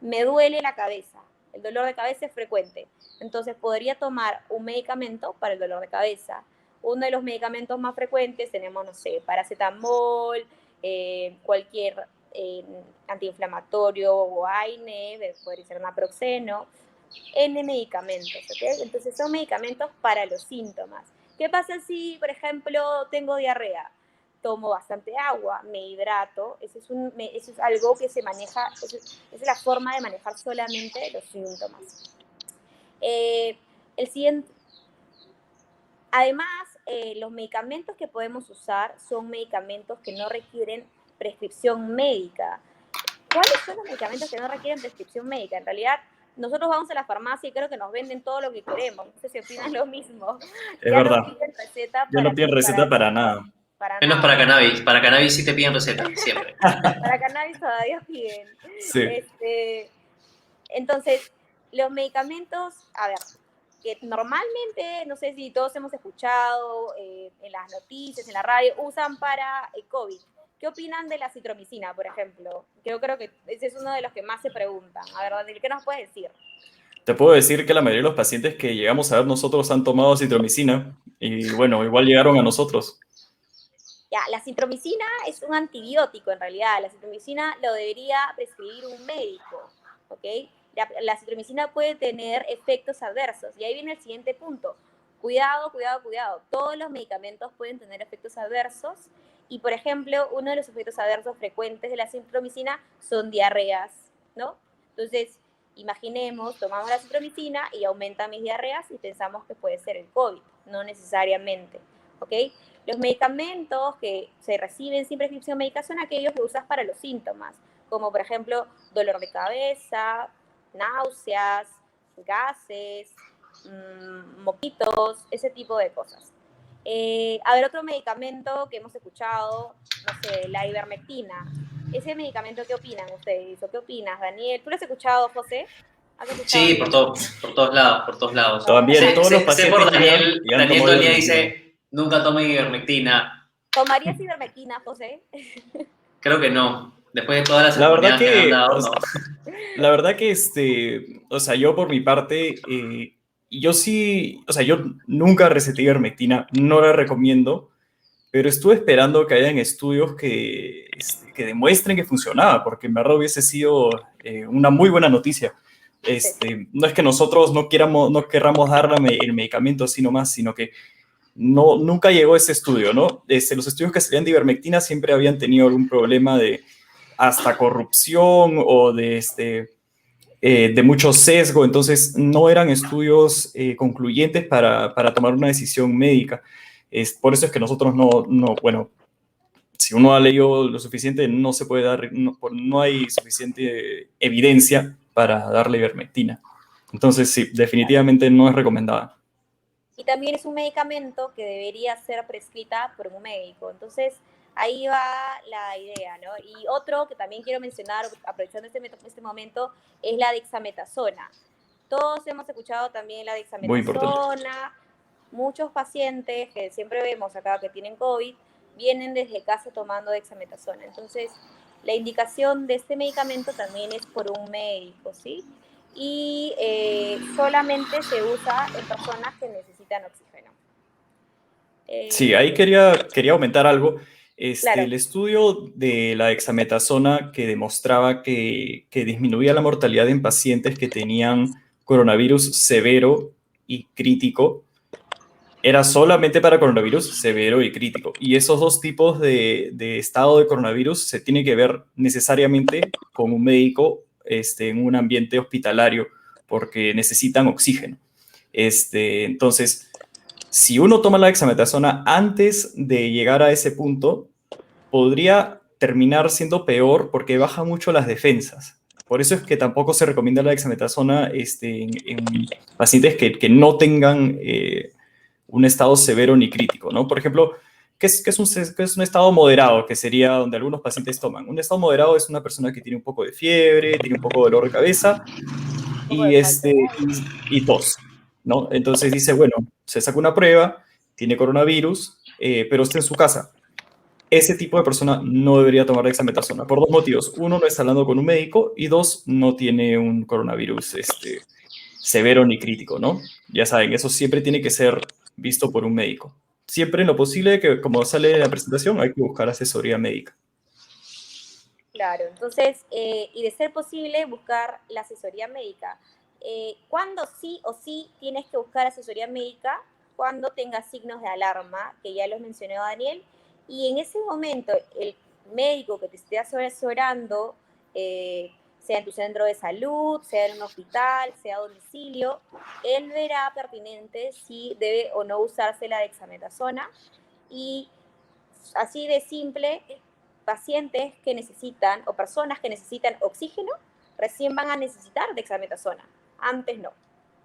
Speaker 2: me duele la cabeza. El dolor de cabeza es frecuente. Entonces, podría tomar un medicamento para el dolor de cabeza. Uno de los medicamentos más frecuentes tenemos, no sé, paracetamol, cualquier antiinflamatorio o AINE, podría ser naproxeno, N medicamentos, ¿ok? Entonces son medicamentos para los síntomas. ¿Qué pasa si, por ejemplo, tengo diarrea? Tomo bastante agua, me hidrato, eso es algo que se maneja, esa es la forma de manejar solamente los síntomas. El siguiente, además, los medicamentos que podemos usar son medicamentos que no requieren prescripción médica. ¿Cuáles son los medicamentos que no requieren prescripción médica? En realidad, nosotros vamos a la farmacia y creo que nos venden todo lo que queremos. No sé si opinan lo mismo.
Speaker 1: Es
Speaker 2: Ya
Speaker 1: verdad.
Speaker 2: no piden receta
Speaker 1: Ya no tiene receta para nada.
Speaker 3: Menos
Speaker 2: nada.
Speaker 3: para cannabis. Para cannabis sí te piden receta, siempre.
Speaker 2: Para cannabis todavía piden.
Speaker 1: Sí.
Speaker 2: Entonces, los medicamentos, a ver, que normalmente, no sé si todos hemos escuchado en las noticias, en la radio, usan para COVID. ¿Qué opinan de la citromicina, por ejemplo? Yo creo que ese es uno de los que más se preguntan. A ver, Daniel, ¿qué nos puedes decir?
Speaker 1: Te puedo decir que la mayoría de los pacientes que llegamos a ver nosotros han tomado citromicina y bueno, igual llegaron a nosotros.
Speaker 2: Ya, la citromicina es un antibiótico en realidad. La citromicina lo debería prescribir un médico, ¿ok? La citromicina puede tener efectos adversos. Y ahí viene el siguiente punto. Cuidado, cuidado, cuidado. Todos los medicamentos pueden tener efectos adversos. Y, por ejemplo, uno de los efectos adversos frecuentes de la citromicina son diarreas, ¿no? Entonces, imaginemos, tomamos la citromicina y aumentan mis diarreas y pensamos que puede ser el COVID. No necesariamente, ¿ok? Los medicamentos que se reciben sin prescripción médica son aquellos que usas para los síntomas, como por ejemplo dolor de cabeza, náuseas, gases, moquitos, ese tipo de cosas. A ver, otro medicamento que hemos escuchado, no sé, la ivermectina. ¿Ese medicamento qué opinan ustedes? ¿O qué opinas, Daniel? ¿Tú lo has escuchado, José? ¿Has escuchado
Speaker 3: Sí, por todos lados, por todos lados.
Speaker 1: También todos los
Speaker 3: Sé
Speaker 1: pacientes
Speaker 3: por Daniel,
Speaker 1: llegan y han
Speaker 3: Daniel
Speaker 1: tomado
Speaker 3: Dolía
Speaker 1: ivermectina.
Speaker 3: dice, nunca tomen ivermectina.
Speaker 2: ¿Tomarías ivermectina, José?
Speaker 3: Creo que no. Después de todas las
Speaker 1: La verdad
Speaker 3: oportunidades que me han
Speaker 1: que,
Speaker 3: dado,
Speaker 1: o
Speaker 3: no.
Speaker 1: sea, la verdad que, o sea, yo por mi parte, yo sí, o sea, yo nunca receté ivermectina, no la recomiendo, pero estuve esperando que hayan estudios que demuestren que funcionaba, porque en verdad hubiese sido una muy buena noticia. No es que nosotros no querramos darle el medicamento así nomás, sino que nunca llegó ese estudio, ¿no? Los estudios que salían de ivermectina siempre habían tenido algún problema de hasta corrupción o de mucho sesgo, entonces no eran estudios concluyentes para tomar una decisión médica. Por eso es que nosotros bueno, si uno ha leído lo suficiente, no se puede dar, no hay suficiente evidencia para darle ivermectina. Entonces, sí, definitivamente no es recomendada.
Speaker 2: Y también es un medicamento que debería ser prescrita por un médico. Entonces, ahí va la idea, ¿no? Y otro que también quiero mencionar, aprovechando este momento, es la dexametasona. Todos hemos escuchado también la
Speaker 1: Muy importante.
Speaker 2: dexametasona. Muchos pacientes que siempre vemos acá que tienen COVID vienen desde casa tomando dexametasona. Entonces, la indicación de este medicamento también es por un médico, ¿sí? Y solamente se usa en personas que necesitan oxígeno.
Speaker 1: Sí, ahí quería aumentar algo.
Speaker 2: Claro.
Speaker 1: El estudio de la dexametasona que demostraba que disminuía la mortalidad en pacientes que tenían coronavirus severo y crítico, era solamente para coronavirus severo y crítico. Y esos dos tipos de estado de coronavirus se tiene que ver necesariamente con un médico en un ambiente hospitalario porque necesitan oxígeno. Entonces, si uno toma la dexametasona antes de llegar a ese punto, podría terminar siendo peor porque baja mucho las defensas. Por eso es que tampoco se recomienda la dexametasona en pacientes que no tengan un estado severo ni crítico, ¿no? Por ejemplo, qué es un estado moderado? Que sería donde algunos pacientes toman. Un estado moderado es una persona que tiene un poco de fiebre, tiene un poco de dolor de cabeza
Speaker 2: Un poco de
Speaker 1: y,
Speaker 2: falta de
Speaker 1: y tos, ¿no? Entonces dice, bueno, se saca una prueba, tiene coronavirus, pero está en su casa. Ese tipo de persona no debería tomar dexametasona por dos motivos. Uno, no está hablando con un médico y dos, no tiene un coronavirus severo ni crítico, ¿no? Ya saben, eso siempre tiene que ser visto por un médico. Siempre en lo posible, que como sale en la presentación, hay que buscar asesoría médica.
Speaker 2: Claro, entonces, y de ser posible, buscar la asesoría médica. ¿Cuándo sí o sí tienes que buscar asesoría médica? Cuando tengas signos de alarma, que ya los mencionó Daniel, y en ese momento el médico que te esté asesorando, sea en tu centro de salud, sea en un hospital, sea a domicilio, él verá pertinente si debe o no usarse la dexametasona y así de simple, pacientes que necesitan o personas que necesitan oxígeno recién van a necesitar dexametasona. Antes no.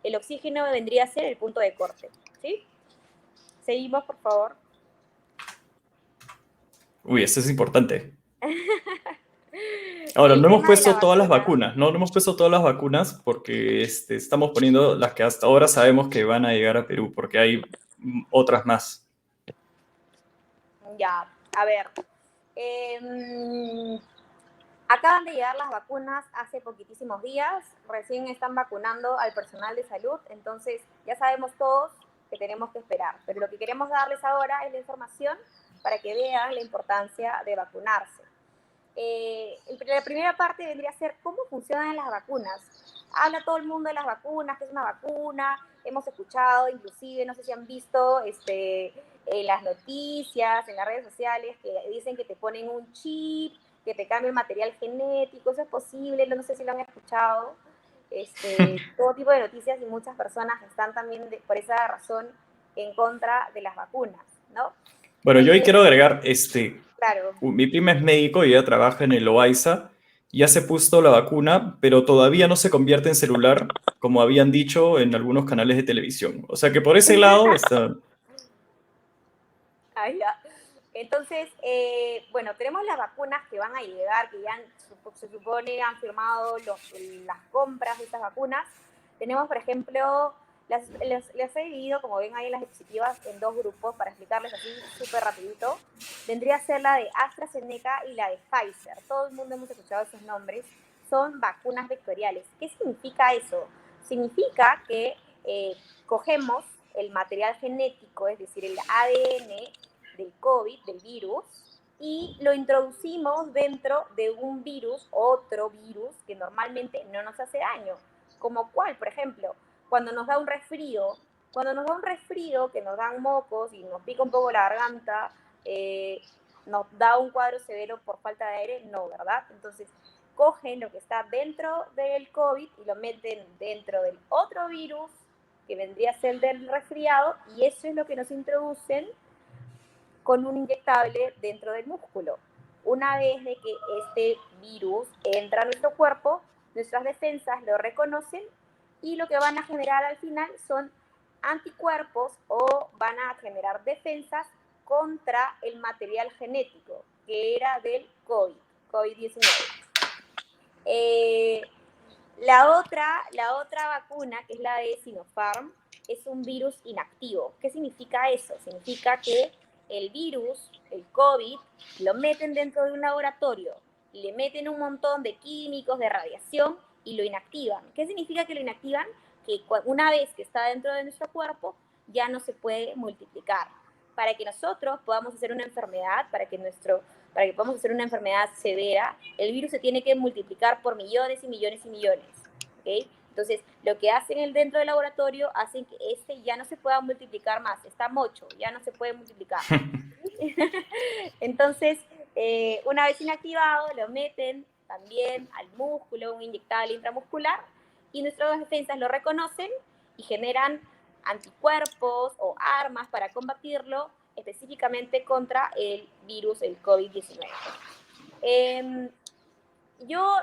Speaker 2: El oxígeno vendría a ser el punto de corte. ¿Sí? Seguimos, por favor.
Speaker 1: Uy, esto es importante. Ahora,
Speaker 2: El
Speaker 1: no hemos
Speaker 2: tema de la
Speaker 1: puesto todas las
Speaker 2: vacuna.
Speaker 1: vacunas, no hemos puesto todas las vacunas porque estamos poniendo las que hasta ahora sabemos que van a llegar a Perú, porque hay otras más.
Speaker 2: Ya, a ver. Eh, Acaban de llegar las vacunas hace poquitísimos días, recién están vacunando al personal de salud, entonces ya sabemos todos que tenemos que esperar, pero lo que queremos darles ahora es la información para que vean la importancia de vacunarse. La primera parte vendría a ser cómo funcionan las vacunas. Habla todo el mundo de las vacunas, qué es una vacuna, hemos escuchado, inclusive, no sé si han visto en las noticias, en las redes sociales, que dicen que te ponen un chip, que te cambia el material genético, eso es posible, no sé si lo han escuchado. Todo tipo de noticias y muchas personas están también por esa razón en contra de las vacunas, ¿no?
Speaker 1: Bueno, yo hoy quiero agregar,
Speaker 2: Claro.
Speaker 1: mi prima es médico y ella trabaja en el OAISA, ya se puso la vacuna, pero todavía no se convierte en celular, como habían dicho en algunos canales de televisión. O sea que por ese lado está...
Speaker 2: Ahí ya. Entonces, bueno, tenemos las vacunas que van a llegar, que ya se supone han firmado las compras de estas vacunas. Tenemos, por ejemplo, las he dividido, como ven ahí en las diapositivas, en dos grupos para explicarles así súper rapidito. Vendría a ser la de AstraZeneca y la de Pfizer. Todo el mundo hemos escuchado esos nombres. Son vacunas vectoriales. ¿Qué significa eso? Significa que cogemos el material genético, es decir, el ADN del COVID, del virus, y lo introducimos dentro de un virus, otro virus, que normalmente no nos hace daño. Como cuál, por ejemplo, cuando nos da un resfrío, que nos dan mocos y nos pica un poco la garganta, nos da un cuadro severo por falta de aire, no, ¿verdad? Entonces, cogen lo que está dentro del COVID y lo meten dentro del otro virus, que vendría a ser del resfriado, y eso es lo que nos introducen con un inyectable dentro del músculo. Una vez de que este virus entra a nuestro cuerpo, nuestras defensas lo reconocen y lo que van a generar al final son anticuerpos o van a generar defensas contra el material genético que era del COVID-19. La otra vacuna, que es la de Sinopharm, es un virus inactivo. ¿Qué significa eso? Significa que el virus, el COVID, lo meten dentro de un laboratorio, le meten un montón de químicos, de radiación y lo inactivan. ¿Qué significa que lo inactivan? Que una vez que está dentro de nuestro cuerpo ya no se puede multiplicar. para que nosotros podamos hacer una enfermedad, para que podamos hacer una enfermedad severa, el virus se tiene que multiplicar por millones y millones y millones. ¿Okay? Entonces, lo que hacen dentro del laboratorio hacen que este ya no se pueda multiplicar más, está mocho, ya no se puede multiplicar. Entonces, una vez inactivado, lo meten también al músculo, un inyectable intramuscular, y nuestras defensas lo reconocen y generan anticuerpos o armas para combatirlo, específicamente contra el virus, el COVID-19. Yo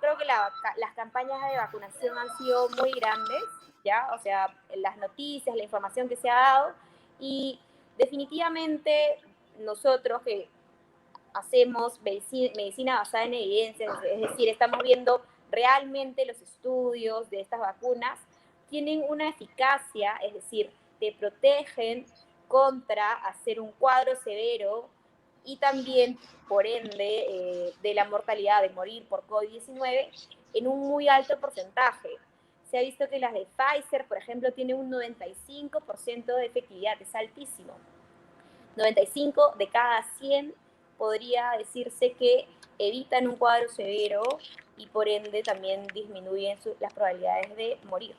Speaker 2: creo que las campañas de vacunación han sido muy grandes, ¿ya? O sea, las noticias, la información que se ha dado, y definitivamente nosotros que hacemos medicina basada en evidencia, es decir, estamos viendo realmente los estudios de estas vacunas, tienen una eficacia, es decir, te protegen contra hacer un cuadro severo y también, por ende, de la mortalidad de morir por COVID-19 en un muy alto porcentaje. Se ha visto que las de Pfizer, por ejemplo, tienen un 95% de efectividad, es altísimo. 95 de cada 100 podría decirse que evitan un cuadro severo y por ende también disminuyen las probabilidades de morir.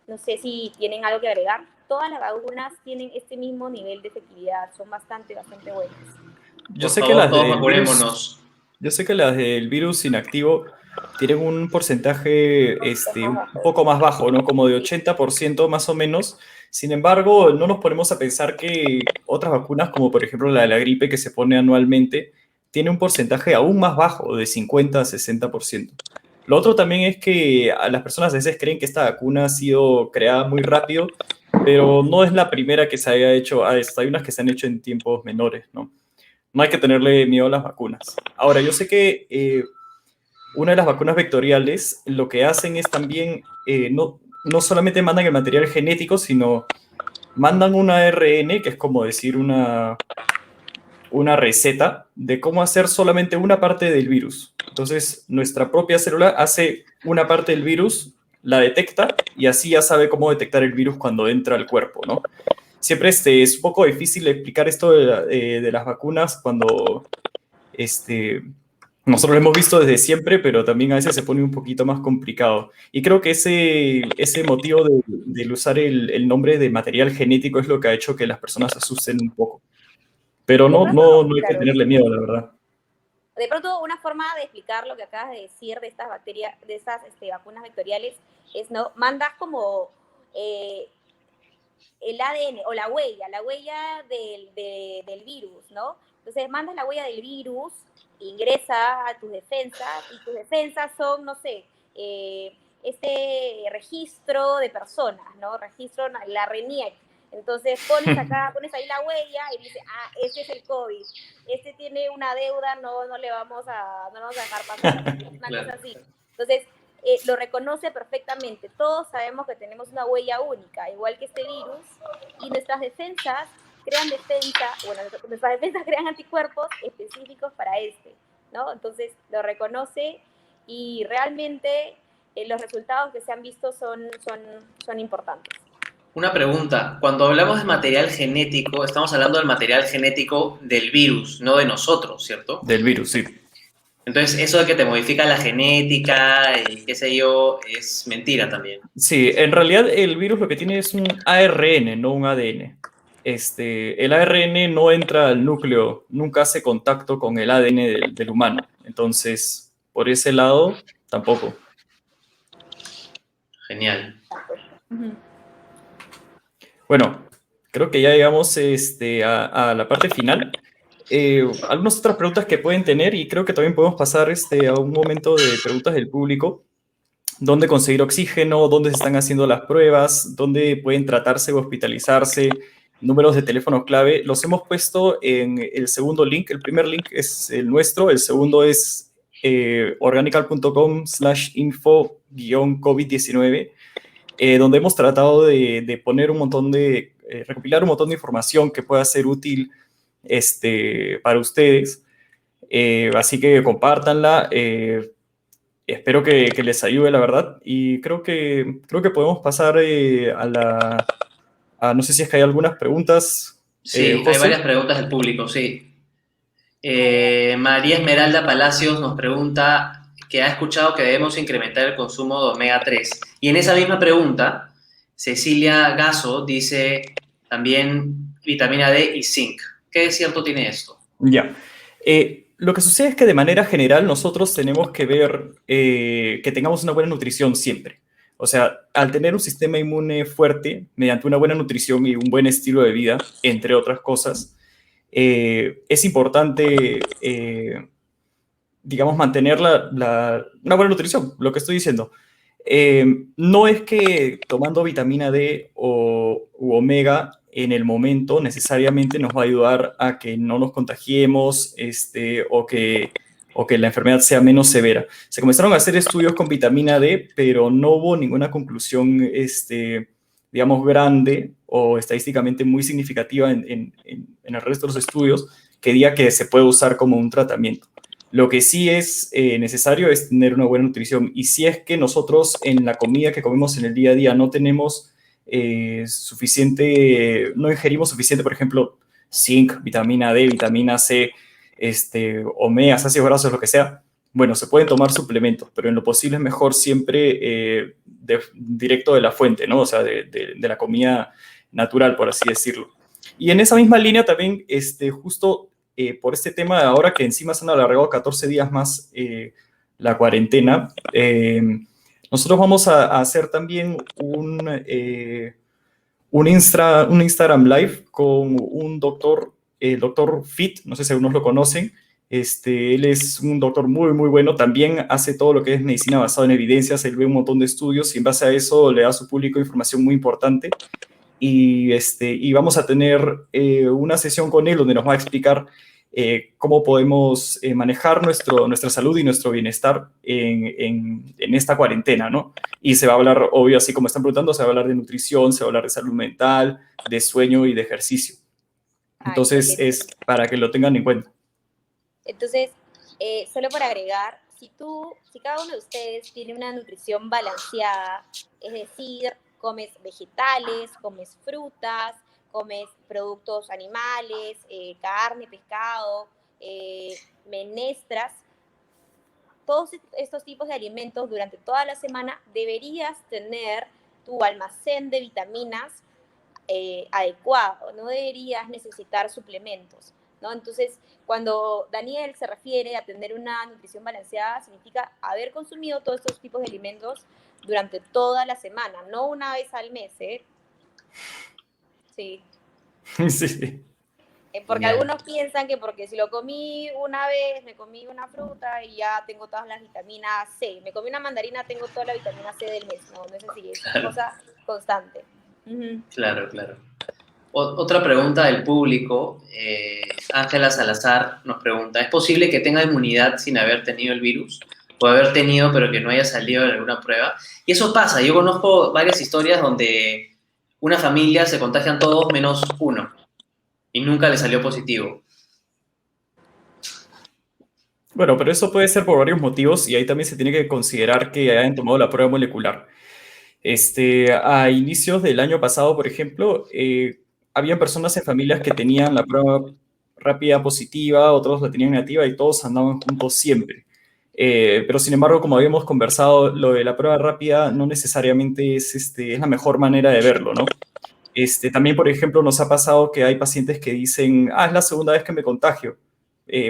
Speaker 2: No sé si tienen algo que agregar. Todas las vacunas tienen este mismo nivel de efectividad, son bastante buenas.
Speaker 1: Yo
Speaker 3: Por
Speaker 1: sé que
Speaker 3: favor,
Speaker 1: las
Speaker 3: todos
Speaker 1: del virus,
Speaker 3: vacunémonos.
Speaker 1: yo sé que las del virus inactivo tienen un porcentaje un poco más bajo, ¿no? Como de 80% más o menos. Sin embargo, no nos ponemos a pensar que otras vacunas, como por ejemplo la de la gripe que se pone anualmente, tiene un porcentaje aún más bajo, de 50 a 60%. Lo otro también es que a las personas a veces creen que esta vacuna ha sido creada muy rápido, pero no es la primera que se haya hecho a esto. Hay unas que se han hecho en tiempos menores, ¿no? No hay que tenerle miedo a las vacunas. Ahora, yo sé que una de las vacunas vectoriales lo que hacen es también, no solamente mandan el material genético, sino mandan una ARN, que es como decir una receta de cómo hacer solamente una parte del virus. Entonces, nuestra propia célula hace una parte del virus, la detecta y así ya sabe cómo detectar el virus cuando entra al cuerpo, ¿no? Siempre es un poco difícil explicar esto de las vacunas cuando nosotros lo hemos visto desde siempre, pero también a veces se pone un poquito más complicado. Y creo que ese motivo de usar el nombre de material genético es lo que ha hecho que las personas se asusten un poco. Pero
Speaker 2: De pronto,
Speaker 1: no hay que
Speaker 2: claro,
Speaker 1: tenerle miedo, la verdad.
Speaker 2: de pronto una forma de explicar lo que acabas de decir de estas bacterias, de estas vacunas vectoriales, es no mandas como el ADN o la huella del virus, ¿no? Entonces mandas la huella del virus, ingresa a tus defensas y tus defensas son, no sé, este registro de personas, ¿no? Registro, la RENIEC. Entonces pones ahí la huella y dices, este es el COVID, este tiene una deuda, no le vamos a dejar pasar, una
Speaker 3: Claro.
Speaker 2: cosa así. Entonces, lo reconoce perfectamente. Todos sabemos que tenemos una huella única, igual que este virus, y nuestras defensas crean anticuerpos específicos para ¿no? Entonces, lo reconoce y realmente los resultados que se han visto son importantes.
Speaker 3: Una pregunta. Cuando hablamos de material genético, estamos hablando del material genético del virus, no de nosotros, ¿cierto?
Speaker 1: Del virus, sí.
Speaker 3: Entonces, eso de que te modifica la genética y qué sé yo, es mentira también.
Speaker 1: Sí, en realidad el virus lo que tiene es un ARN, no un ADN. El ARN no entra al núcleo, nunca hace contacto con el ADN del humano. Entonces, por ese lado, tampoco.
Speaker 3: Genial.
Speaker 1: Bueno, creo que ya llegamos a la parte final. Algunas otras preguntas que pueden tener y creo que también podemos pasar a un momento de preguntas del público. ¿Dónde conseguir oxígeno? ¿Dónde se están haciendo las pruebas? ¿Dónde pueden tratarse o hospitalizarse? Números de teléfono clave. Los hemos puesto en el segundo link. El primer link es el nuestro. El segundo es organical.com/info-covid19, donde hemos tratado de poner recopilar un montón de información que pueda ser útil para ustedes. Así que compártanla. Espero que les ayude, la verdad. Y creo que podemos pasar a No sé si es que hay algunas preguntas,
Speaker 3: Sí, hay
Speaker 1: José.
Speaker 3: varias preguntas del público, sí.
Speaker 2: A ver.
Speaker 3: María Esmeralda Palacios nos pregunta que ha escuchado que debemos incrementar el consumo de omega 3. Y en esa misma pregunta, Cecilia Gasso dice también vitamina D y zinc. ¿Qué de cierto tiene esto?
Speaker 1: Ya. Lo que sucede es que de manera general nosotros tenemos que ver que tengamos una buena nutrición siempre. O sea, al tener un sistema inmune fuerte, mediante una buena nutrición y un buen estilo de vida, entre otras cosas, es importante, digamos, mantener una buena nutrición, lo que estoy diciendo. No es que tomando vitamina D u omega en el momento necesariamente nos va a ayudar a que no nos contagiemos o que la enfermedad sea menos severa. Se comenzaron a hacer estudios con vitamina D, pero no hubo ninguna conclusión, digamos, grande o estadísticamente muy significativa en el resto de los estudios que diga que se puede usar como un tratamiento. Lo que sí es necesario es tener una buena nutrición. Y si es que nosotros en la comida que comemos en el día a día no tenemos no ingerimos suficiente, por ejemplo, zinc, vitamina D, vitamina C, omegas, ácidos grasos, lo que sea, bueno, se pueden tomar suplementos, pero en lo posible es mejor siempre directo de la fuente, ¿no? O sea, de la comida natural, por así decirlo. Y en esa misma línea también, justo por este tema de ahora que encima se han alargado 14 días más la cuarentena, nosotros vamos a hacer también un Instagram Live con un doctor, el doctor Fit, no sé si algunos lo conocen. Él es un doctor muy, muy bueno. También hace todo lo que es medicina basada en evidencias. Él ve un montón de estudios y en base a eso le da a su público información muy importante. Y vamos a tener una sesión con él donde nos va a explicar cómo podemos manejar nuestra salud y nuestro bienestar en esta cuarentena, ¿no? Y se va a hablar, obvio, así como están preguntando, se va a hablar de nutrición, se va a hablar de salud mental, de sueño y de ejercicio.
Speaker 2: Ah,
Speaker 1: Entonces,
Speaker 2: excelente.
Speaker 1: es para que lo tengan en cuenta.
Speaker 2: Entonces, solo para agregar, si cada uno de ustedes tiene una nutrición balanceada, es decir, comes vegetales, comes frutas, comes productos animales, carne, pescado, menestras, todos estos tipos de alimentos durante toda la semana, deberías tener tu almacén de vitaminas adecuado, no deberías necesitar suplementos, ¿no? Entonces, cuando Daniel se refiere a tener una nutrición balanceada, significa haber consumido todos estos tipos de alimentos durante toda la semana, no una vez al mes, ¿eh? Sí.
Speaker 1: Sí.
Speaker 2: Porque
Speaker 3: Genial.
Speaker 2: algunos piensan que porque si lo comí una vez, me comí una fruta y ya tengo todas las vitaminas C. Me comí una mandarina, tengo toda la vitamina C del mes. No, no es así, es una cosa constante.
Speaker 3: Claro, claro. Otra pregunta del público, Ángela Salazar nos pregunta, ¿es posible que tenga inmunidad sin haber tenido el virus? O haber tenido pero que no haya salido en alguna prueba. Y eso pasa, yo conozco varias historias donde una familia se contagian todos menos uno y nunca le salió positivo.
Speaker 1: Bueno, pero eso puede ser por varios motivos y ahí también se tiene que considerar que hayan tomado la prueba molecular. A inicios del año pasado, por ejemplo, había personas en familias que tenían la prueba rápida positiva, otros la tenían negativa y todos andaban juntos siempre. Pero sin embargo, como habíamos conversado, lo de la prueba rápida no necesariamente es la mejor manera de verlo, ¿no? También, por ejemplo, nos ha pasado que hay pacientes que dicen, es la segunda vez que me contagio.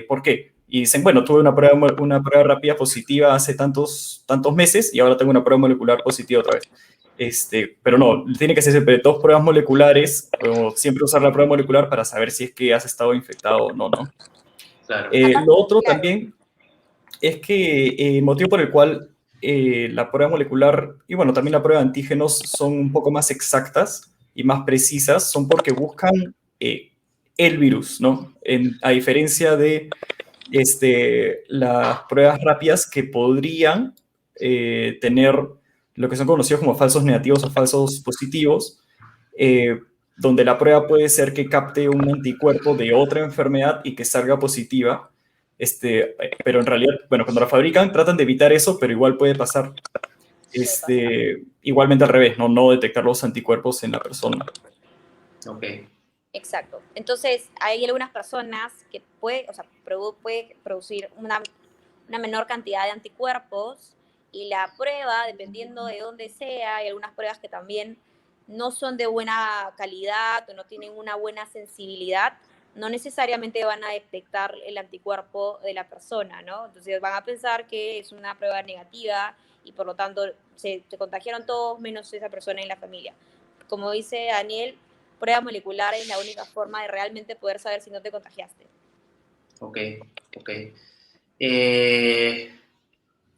Speaker 1: ¿Por qué? Y dicen, bueno, tuve una prueba rápida positiva hace tantos meses y ahora tengo una prueba molecular positiva otra vez. Pero no, tiene que ser siempre 2 pruebas moleculares o siempre usar la prueba molecular para saber si es que has estado infectado o no, ¿no?
Speaker 3: Claro.
Speaker 1: Lo otro
Speaker 2: Claro.
Speaker 1: también es que el motivo por el cual la prueba molecular y bueno, también la prueba de antígenos son un poco más exactas y más precisas, son porque buscan el virus, ¿no? A diferencia de las pruebas rápidas que podrían tener lo que son conocidos como falsos negativos o falsos positivos, eh, donde la prueba puede ser que capte un anticuerpo de otra enfermedad y que salga positiva, pero en realidad, bueno, cuando la fabrican tratan de evitar eso, pero igual puede pasar.
Speaker 2: Puede pasar.
Speaker 1: Igualmente al revés, no detectar los anticuerpos en la persona.
Speaker 3: Ok,
Speaker 2: Exacto. Entonces, hay algunas personas que puede producir una menor cantidad de anticuerpos y la prueba, dependiendo de dónde sea, hay algunas pruebas que también no son de buena calidad o no tienen una buena sensibilidad, no necesariamente van a detectar el anticuerpo de la persona, ¿no? Entonces van a pensar que es una prueba negativa y por lo tanto se contagiaron todos menos esa persona en la familia. Como dice Daniel, prueba molecular es la única forma de realmente poder saber si no te contagiaste.
Speaker 3: ok, ok. Eh,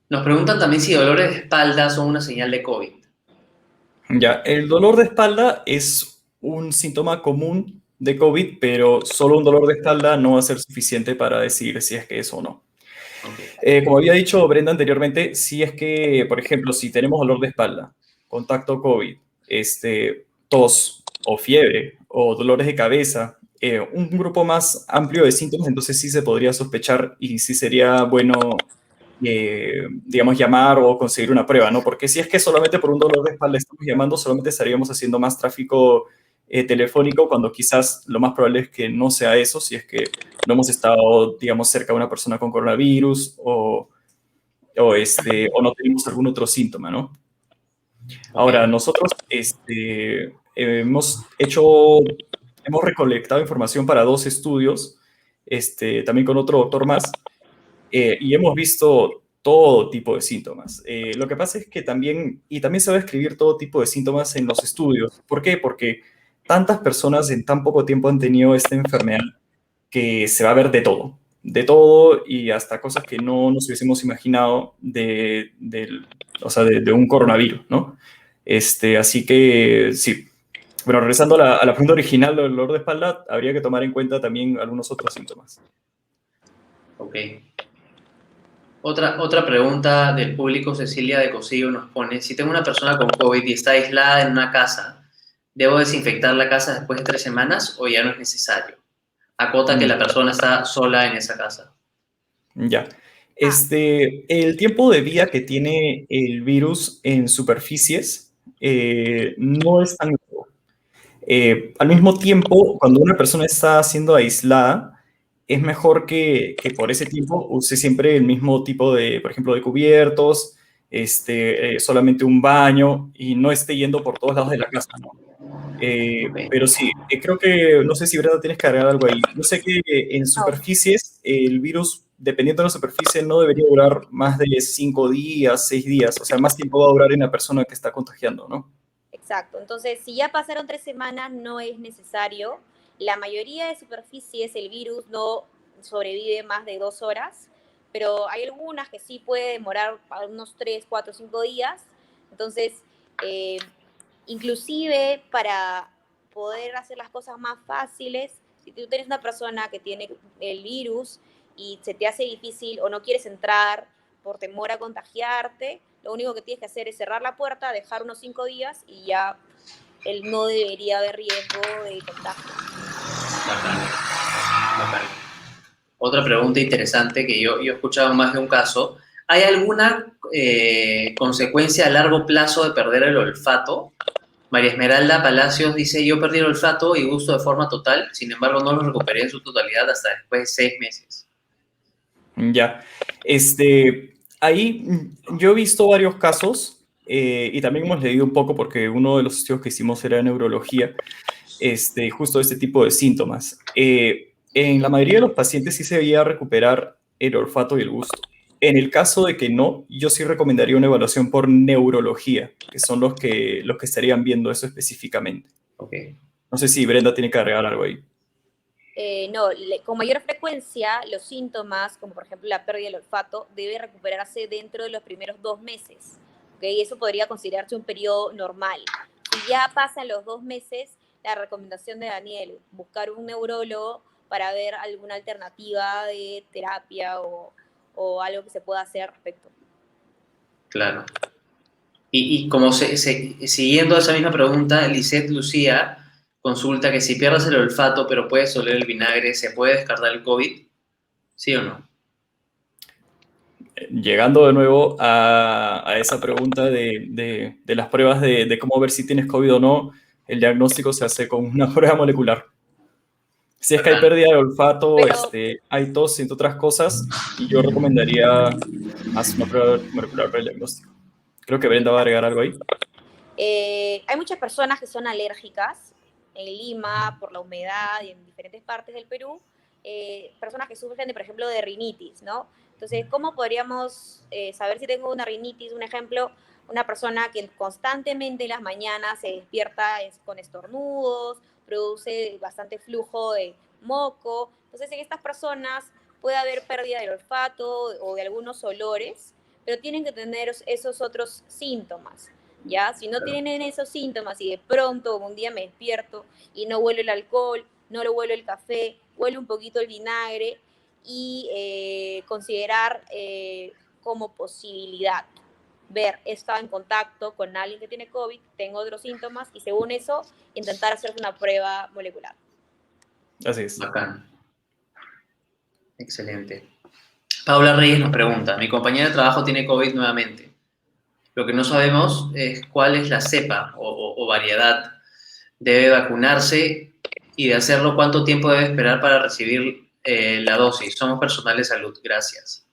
Speaker 3: Nos preguntan también si dolores de espalda son una señal de COVID.
Speaker 1: Ya, el dolor de espalda es un síntoma común de COVID, pero solo un dolor de espalda no va a ser suficiente para decir si es que es o no.
Speaker 3: Ok,
Speaker 1: Como había dicho Brenda anteriormente, si es que, por ejemplo, si tenemos dolor de espalda, contacto COVID, tos o fiebre o dolores de cabeza, un grupo más amplio de síntomas, entonces sí se podría sospechar y sí sería bueno, digamos, llamar o conseguir una prueba, ¿no? Porque si es que solamente por un dolor de espalda estamos llamando, solamente estaríamos haciendo más tráfico telefónico, cuando quizás lo más probable es que no sea eso, si es que no hemos estado, digamos, cerca de una persona con coronavirus o no tenemos algún otro síntoma, ¿no?
Speaker 3: ok,
Speaker 1: Ahora, nosotros hemos recolectado información para 2 estudios, también con otro doctor más, y hemos visto todo tipo de síntomas. Lo que pasa es que también se va a escribir todo tipo de síntomas en los estudios. ¿Por qué? Porque tantas personas en tan poco tiempo han tenido esta enfermedad que se va a ver de todo y hasta cosas que no nos hubiésemos imaginado de un coronavirus, ¿no? Así que sí. Bueno, regresando a la pregunta original del dolor de espalda, habría que tomar en cuenta también algunos otros síntomas.
Speaker 3: ok. Otra pregunta del público, Cecilia de Cosillo nos pone, si tengo una persona con COVID y está aislada en una casa, ¿debo desinfectar la casa después de 3 semanas o ya no es necesario? Acota que la persona está sola en esa casa.
Speaker 1: Ya.
Speaker 2: Ah,
Speaker 1: El tiempo de vida que tiene el virus en superficies no es tan largo. Al mismo tiempo, cuando una persona está siendo aislada, es mejor que por ese tiempo use siempre el mismo tipo de, por ejemplo, de cubiertos, solamente un baño y no esté yendo por todos lados de la casa, ¿no?
Speaker 3: Ok,
Speaker 1: Pero sí, creo que, no sé si Brenda tienes que agregar algo ahí. Yo sé que en
Speaker 2: no,
Speaker 1: superficies el virus, dependiendo de la superficie, no debería durar más de 5 días, 6 días, o sea, más tiempo va a durar en la persona que está contagiando, ¿no?
Speaker 2: exacto. Entonces, si ya pasaron 3 semanas, no es necesario. La mayoría de superficies, el virus no sobrevive más de 2 horas, pero hay algunas que sí puede demorar unos 3, 4, 5 días. Entonces, eh, inclusive para poder hacer las cosas más fáciles, si tú tienes una persona que tiene el virus y se te hace difícil o no quieres entrar por temor a contagiarte, lo único que tienes que hacer es cerrar la puerta, dejar unos 5 días y ya él no debería haber riesgo de contagio.
Speaker 3: bacán, bacán. Otra pregunta interesante que yo he escuchado más de un caso. ¿Hay alguna consecuencia a largo plazo de perder el olfato? María Esmeralda Palacios dice, yo perdí el olfato y gusto de forma total, sin embargo no lo recuperé en su totalidad hasta después de 6 meses.
Speaker 1: Ya. Ahí yo he visto varios casos y también hemos leído un poco porque uno de los estudios que hicimos era de neurología, justo este tipo de síntomas. En la mayoría de los pacientes sí se veía recuperar el olfato y el gusto. En el caso de que no, yo sí recomendaría una evaluación por neurología, que son los que estarían viendo eso específicamente.
Speaker 3: Ok,
Speaker 1: No sé si Brenda tiene que agregar algo ahí.
Speaker 2: No, con mayor frecuencia los síntomas, como por ejemplo la pérdida del olfato, debe recuperarse dentro de los primeros 2 meses. ¿Okay? Eso podría considerarse un periodo normal. Si ya pasan los 2 meses, la recomendación de Daniel, buscar un neurólogo para ver alguna alternativa de terapia o algo que se pueda hacer al respecto.
Speaker 3: claro. Y como siguiendo esa misma pregunta, Lisette Lucía consulta que si pierdes el olfato pero puedes oler el vinagre, ¿se puede descartar el COVID? ¿Sí o no?
Speaker 1: Llegando de nuevo a esa pregunta de las pruebas de cómo ver si tienes COVID o no, el diagnóstico se hace con una prueba molecular. Si es que hay
Speaker 3: Bacán.
Speaker 1: pérdida de olfato,
Speaker 2: Pero
Speaker 1: hay tos, entre otras cosas, y yo recomendaría hacer una prueba molecular para el diagnóstico. Creo que Brenda va a agregar algo ahí.
Speaker 2: hay muchas personas que son alérgicas en Lima por la humedad y en diferentes partes del Perú, personas que sufren, por ejemplo, de rinitis, ¿no? Entonces, ¿cómo podríamos saber si tengo una rinitis? Un ejemplo, una persona que constantemente en las mañanas se despierta con estornudos, produce bastante flujo de moco. Entonces, en estas personas puede haber pérdida del olfato o de algunos olores, pero tienen que tener esos otros síntomas. ¿Ya? Si no tienen esos síntomas y de pronto un día me despierto y no huelo el alcohol, no lo huelo el café, huele un poquito el vinagre y considerar como posibilidad ver, he estado en contacto con alguien que tiene COVID, tengo otros síntomas y según eso intentar hacer una prueba molecular.
Speaker 1: Así es.
Speaker 3: Bacán. Excelente. Paula Reyes nos pregunta, mi compañera de trabajo tiene COVID nuevamente. Lo que no sabemos es cuál es la cepa o variedad. Debe vacunarse y de hacerlo, ¿cuánto tiempo debe esperar para recibir la dosis? Somos personal de salud. Gracias.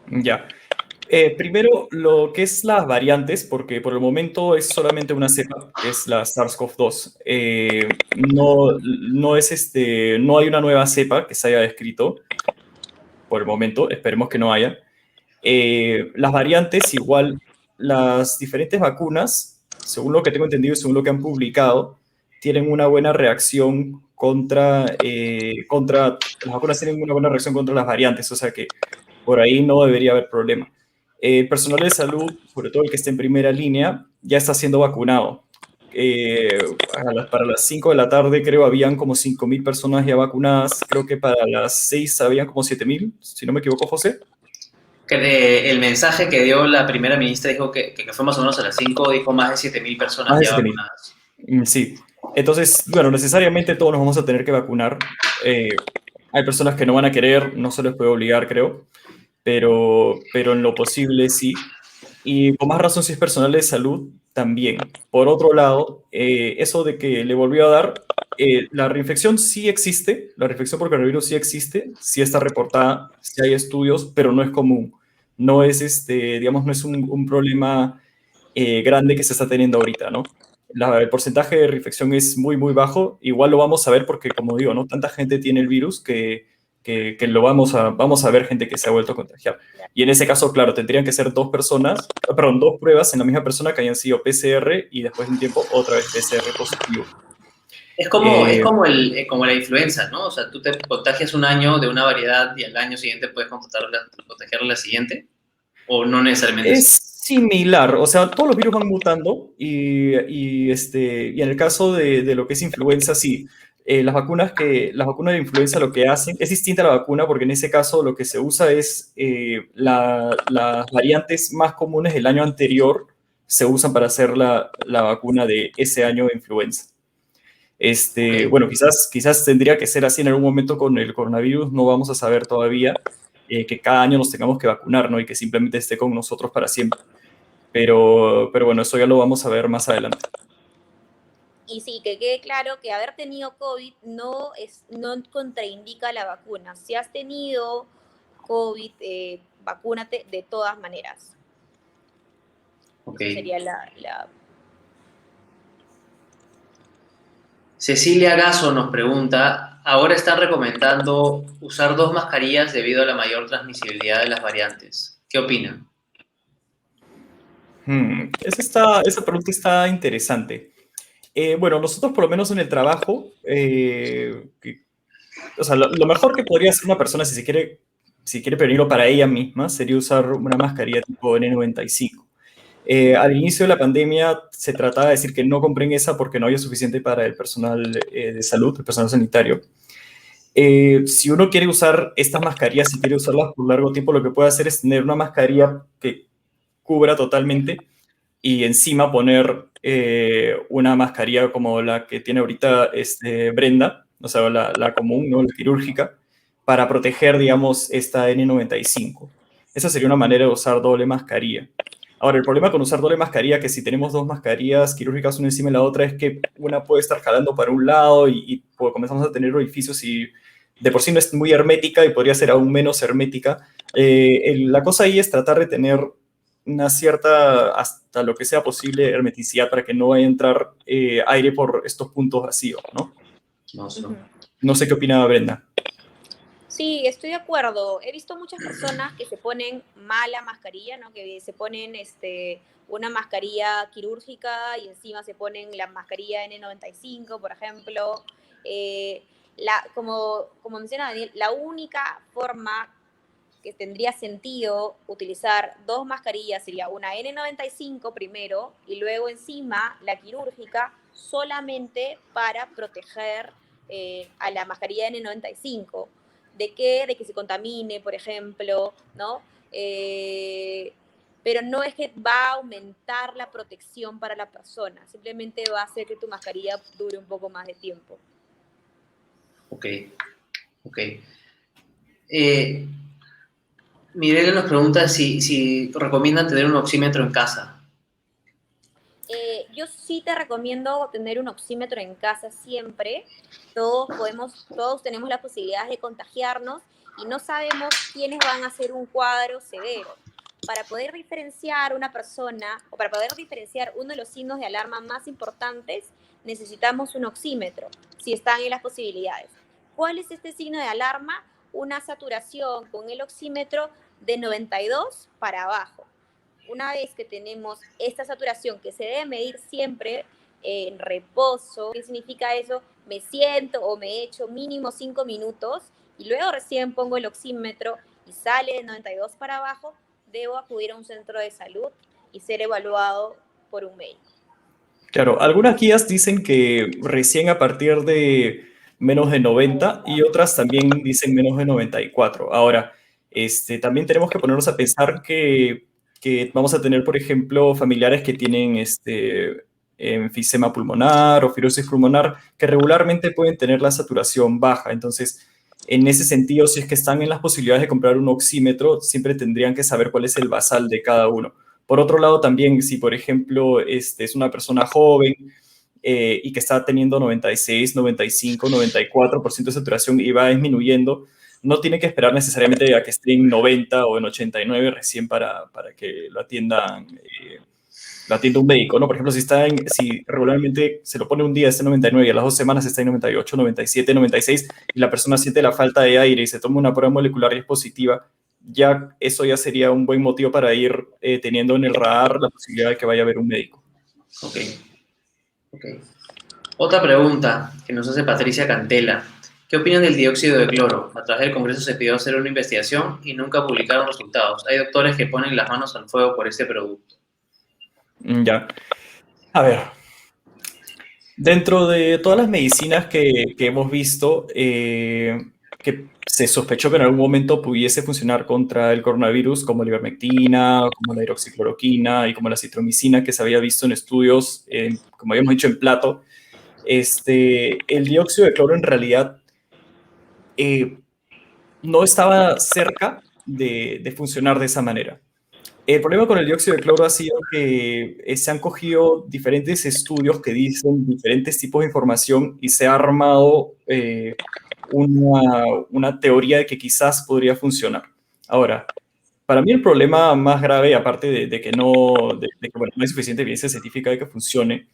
Speaker 1: Ya. Primero, lo que es las variantes, porque por el momento es solamente una cepa, que es la SARS-CoV-2. No hay una nueva cepa que se haya descrito por el momento, esperemos que no haya. Las variantes, igual, las diferentes vacunas, según lo que tengo entendido y según lo que han publicado, tienen una buena reacción las vacunas tienen una buena reacción contra las variantes, o sea que por ahí no debería haber problema. El personal de salud, sobre todo el que esté en primera línea, ya está siendo vacunado. Para las 5 de la tarde creo habían como 5.000 personas ya vacunadas, creo que para las 6 habían como 7.000, si no me equivoco, José.
Speaker 3: El mensaje que dio la primera ministra dijo que fue más o menos a las 5, dijo más de 7.000 personas
Speaker 1: Más de
Speaker 3: ya
Speaker 1: 7.000.
Speaker 3: vacunadas.
Speaker 1: Sí. Entonces, bueno, necesariamente todos nos vamos a tener que vacunar. Hay personas que no van a querer, no se les puede obligar, creo, pero en lo posible sí. Y con más razón si es personal de salud, también. Por otro lado, eso de que le volvió a dar, la reinfección sí existe, la reinfección por coronavirus sí existe, sí está reportada, sí hay estudios, pero no es común. No es, digamos, no es un problema grande que se está teniendo ahorita, ¿no? El porcentaje de reinfección es muy, muy bajo. Igual lo vamos a ver porque, como digo, ¿no? Tanta gente tiene el virus que lo vamos a ver gente que se ha vuelto a contagiar. Y en ese caso, claro, tendrían que ser dos pruebas en la misma persona que hayan sido PCR y después de un tiempo otra vez PCR positivo.
Speaker 3: Es como la influenza, ¿no? O sea, tú te contagias un año de una variedad y al año siguiente puedes contagiar la siguiente, o no necesariamente
Speaker 1: Es
Speaker 3: así.
Speaker 1: similar, o sea, todos los virus van mutando y en el caso de lo que es influenza, sí. Las vacunas de influenza lo que hacen es distinta a la vacuna porque en ese caso lo que se usa es las variantes más comunes del año anterior se usan para hacer la vacuna de ese año de influenza.
Speaker 3: Okay.
Speaker 1: Bueno, quizás tendría que ser así en algún momento con el coronavirus, no vamos a saber todavía que cada año nos tengamos que vacunar, ¿no? Y que simplemente esté con nosotros para siempre. Pero bueno, eso ya lo vamos a ver más adelante.
Speaker 2: Y sí, que quede claro que haber tenido COVID no contraindica la vacuna. Si has tenido COVID, vacúnate de todas maneras.
Speaker 3: Okay.
Speaker 2: Esa sería la...
Speaker 3: Cecilia Gasso nos pregunta, ahora están recomendando usar 2 mascarillas debido a la mayor transmisibilidad de las variantes. ¿Qué opinan?
Speaker 1: Esa pregunta está interesante. Bueno, nosotros por lo menos en el trabajo, o sea, lo mejor que podría hacer una persona si quiere prevenirlo para ella misma sería usar una mascarilla tipo N95. Al inicio de la pandemia se trataba de decir que no compren esa porque no había suficiente para el personal de salud, el personal sanitario. Si uno quiere usar estas mascarillas, si quiere usarlas por largo tiempo, lo que puede hacer es tener una mascarilla que cubra totalmente y encima poner una mascarilla como la que tiene ahorita Brenda, o sea, la común, ¿no? La quirúrgica, para proteger, digamos, esta N95. Esa sería una manera de usar doble mascarilla. Ahora, el problema con usar doble mascarilla, que si tenemos dos mascarillas quirúrgicas una encima de la otra, es que una puede estar jalando para un lado y pues, comenzamos a tener orificios y de por sí no es muy hermética y podría ser aún menos hermética. La cosa ahí es tratar de tener una cierta, hasta lo que sea posible, hermeticidad para que no vaya a entrar aire por estos puntos vacíos, ¿no?
Speaker 3: No,
Speaker 1: No sé qué opina Brenda.
Speaker 2: Sí, estoy de acuerdo. He visto muchas personas que se ponen mala mascarilla, ¿no? Que se ponen una mascarilla quirúrgica y encima se ponen la mascarilla N95, por ejemplo. Como menciona Daniel, la única forma que tendría sentido utilizar dos mascarillas sería una N95 primero y luego encima la quirúrgica solamente para proteger a la mascarilla N95. ¿De qué? De que se contamine, por ejemplo, ¿no? Pero no es que va a aumentar la protección para la persona, simplemente va a hacer que tu mascarilla dure un poco más de tiempo.
Speaker 3: Ok. Mirela nos pregunta si recomiendan tener un oxímetro en casa.
Speaker 2: Yo sí te recomiendo tener un oxímetro en casa siempre. Todos tenemos la posibilidad de contagiarnos y no sabemos quiénes van a hacer un cuadro severo. Para poder diferenciar una persona o para poder diferenciar uno de los signos de alarma más importantes, necesitamos un oxímetro, si están en las posibilidades. ¿Cuál es este signo de alarma? Una saturación con el oxímetro de 92 para abajo. Una vez que tenemos esta saturación que se debe medir siempre en reposo, ¿qué significa eso? Me siento o me echo mínimo 5 minutos y luego recién pongo el oxímetro y sale de 92 para abajo, debo acudir a un centro de salud y ser evaluado por un médico.
Speaker 1: Claro, algunas guías dicen que recién a partir de menos de 90 y otras también dicen menos de 94. Ahora, también tenemos que ponernos a pensar que vamos a tener, por ejemplo, familiares que tienen enfisema pulmonar o fibrosis pulmonar, que regularmente pueden tener la saturación baja. Entonces, en ese sentido, si es que están en las posibilidades de comprar un oxímetro, siempre tendrían que saber cuál es el basal de cada uno. Por otro lado, también, si por ejemplo es una persona joven y que está teniendo 96, 95, 94% de saturación y va disminuyendo, no tiene que esperar necesariamente a que esté en 90 o en 89 recién para que lo atienda un médico, ¿no? Por ejemplo, si regularmente se lo pone un día, está en 99 y a las 2 semanas está en 98, 97, 96 y la persona siente la falta de aire y se toma una prueba molecular y es positiva, eso ya sería un buen motivo para ir teniendo en el radar la posibilidad de que vaya a haber un médico.
Speaker 3: Ok. Otra pregunta que nos hace Patricia Cantela. ¿Qué opinan del dióxido de cloro? A través del Congreso se pidió hacer una investigación y nunca publicaron resultados. Hay doctores que ponen las manos al fuego por ese producto.
Speaker 1: Ya. A ver. Dentro de todas las medicinas que hemos visto, que se sospechó que en algún momento pudiese funcionar contra el coronavirus, como la ivermectina, como la hidroxicloroquina y como la citromicina, que se había visto en estudios, como habíamos dicho, en plato, el dióxido de cloro en realidad no estaba cerca de funcionar de esa manera. El problema con el dióxido de cloro ha sido que se han cogido diferentes estudios que dicen diferentes tipos de información y se ha armado una teoría de que quizás podría funcionar. Ahora, para mí el problema más grave, aparte de que no hay suficiente evidencia científica de que funcione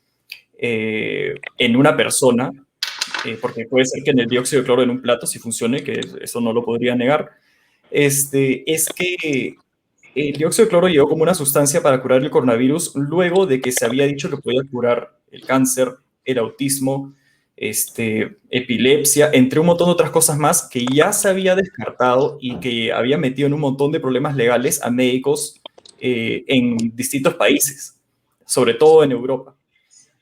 Speaker 1: en una persona, porque puede ser que en el dióxido de cloro en un plato sí funcione, que eso no lo podría negar, es que el dióxido de cloro llegó como una sustancia para curar el coronavirus luego de que se había dicho que podía curar el cáncer, el autismo, epilepsia, entre un montón de otras cosas más que ya se había descartado y que había metido en un montón de problemas legales a médicos en distintos países, sobre todo en Europa.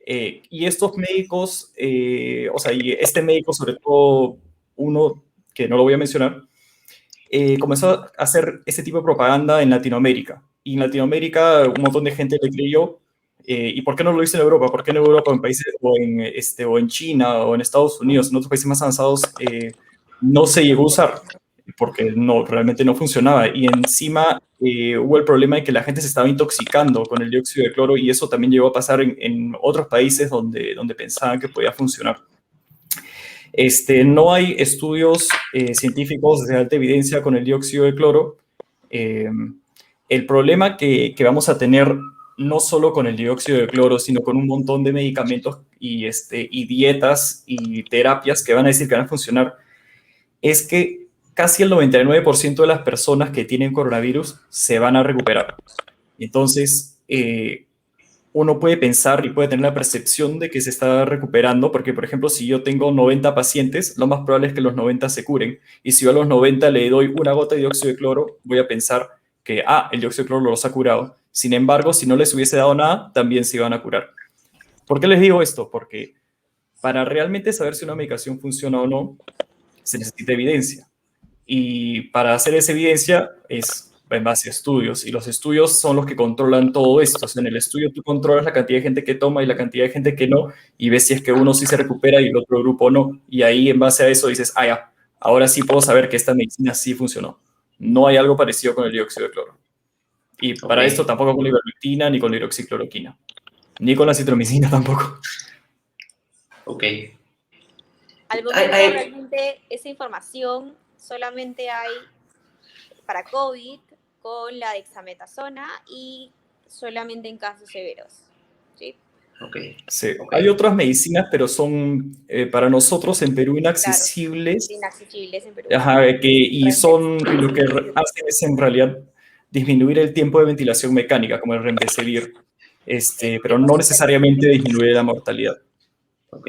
Speaker 1: Y estos médicos, y este médico, sobre todo uno que no lo voy a mencionar, comenzó a hacer este tipo de propaganda en Latinoamérica. Y en Latinoamérica un montón de gente le creyó. ¿Y por qué no lo hizo en Europa? ¿Por qué en Europa, en países, o en China, o en Estados Unidos, en otros países más avanzados, no se llegó a usar? porque no, realmente no funcionaba. Y encima hubo el problema de que la gente se estaba intoxicando con el dióxido de cloro y eso también llegó a pasar en otros países donde pensaban que podía funcionar. No hay estudios científicos de alta evidencia con el dióxido de cloro. El problema que vamos a tener no solo con el dióxido de cloro, sino con un montón de medicamentos y dietas y terapias que van a decir que van a funcionar, es que casi el 99% de las personas que tienen coronavirus se van a recuperar. Entonces, uno puede pensar y puede tener la percepción de que se está recuperando, porque, por ejemplo, si yo tengo 90 pacientes, lo más probable es que los 90 se curen. Y si yo a los 90 le doy una gota de dióxido de cloro, voy a pensar que, el dióxido de cloro los ha curado. Sin embargo, si no les hubiese dado nada, también se iban a curar. ¿Por qué les digo esto? Porque para realmente saber si una medicación funciona o no, se necesita evidencia. Y para hacer esa evidencia es en base a estudios, y los estudios son los que controlan todo esto. O sea, en el estudio tú controlas la cantidad de gente que toma y la cantidad de gente que no, y ves si es que uno sí se recupera y el otro grupo no. Y ahí en base a eso dices, ya, ahora sí puedo saber que esta medicina sí funcionó. No hay algo parecido con el dióxido de cloro. Y para esto tampoco con la ivermectina ni con la hidroxicloroquina. Ni con la citromicina tampoco.
Speaker 3: Ok.
Speaker 2: Al momento realmente esa información solamente hay para COVID con la dexametasona y solamente en casos severos. ¿Sí?
Speaker 3: Okay.
Speaker 1: Sí. Hay otras medicinas, pero son para nosotros en Perú inaccesibles.
Speaker 2: Claro, inaccesibles en Perú.
Speaker 1: Y lo que hacen es en realidad disminuir el tiempo de ventilación mecánica, como el remdesivir, pero no necesariamente disminuir la mortalidad.
Speaker 3: Ok.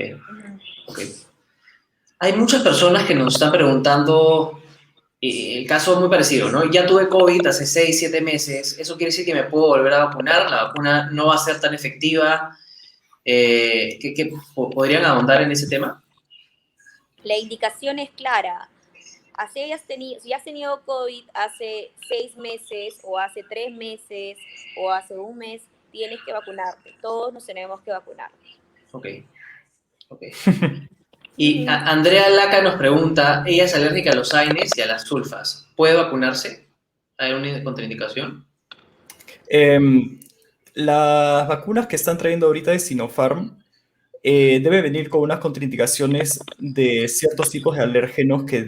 Speaker 3: Hay muchas personas que nos están preguntando, el caso es muy parecido, ¿no? Ya tuve COVID hace 6, 7 meses, ¿eso quiere decir que me puedo volver a vacunar? ¿La vacuna no va a ser tan efectiva? ¿Podrían ahondar en ese tema?
Speaker 2: La indicación es clara. Si has tenido COVID hace 6 meses, o hace 3 meses, o hace un mes, tienes que vacunarte. Todos nos tenemos que vacunar.
Speaker 3: Ok. Y Andrea Laca nos pregunta, ella es alérgica a los AINES y a las sulfas. ¿Puede vacunarse? ¿Hay una contraindicación?
Speaker 1: Las vacunas que están trayendo ahorita de Sinopharm debe venir con unas contraindicaciones de ciertos tipos de alérgenos que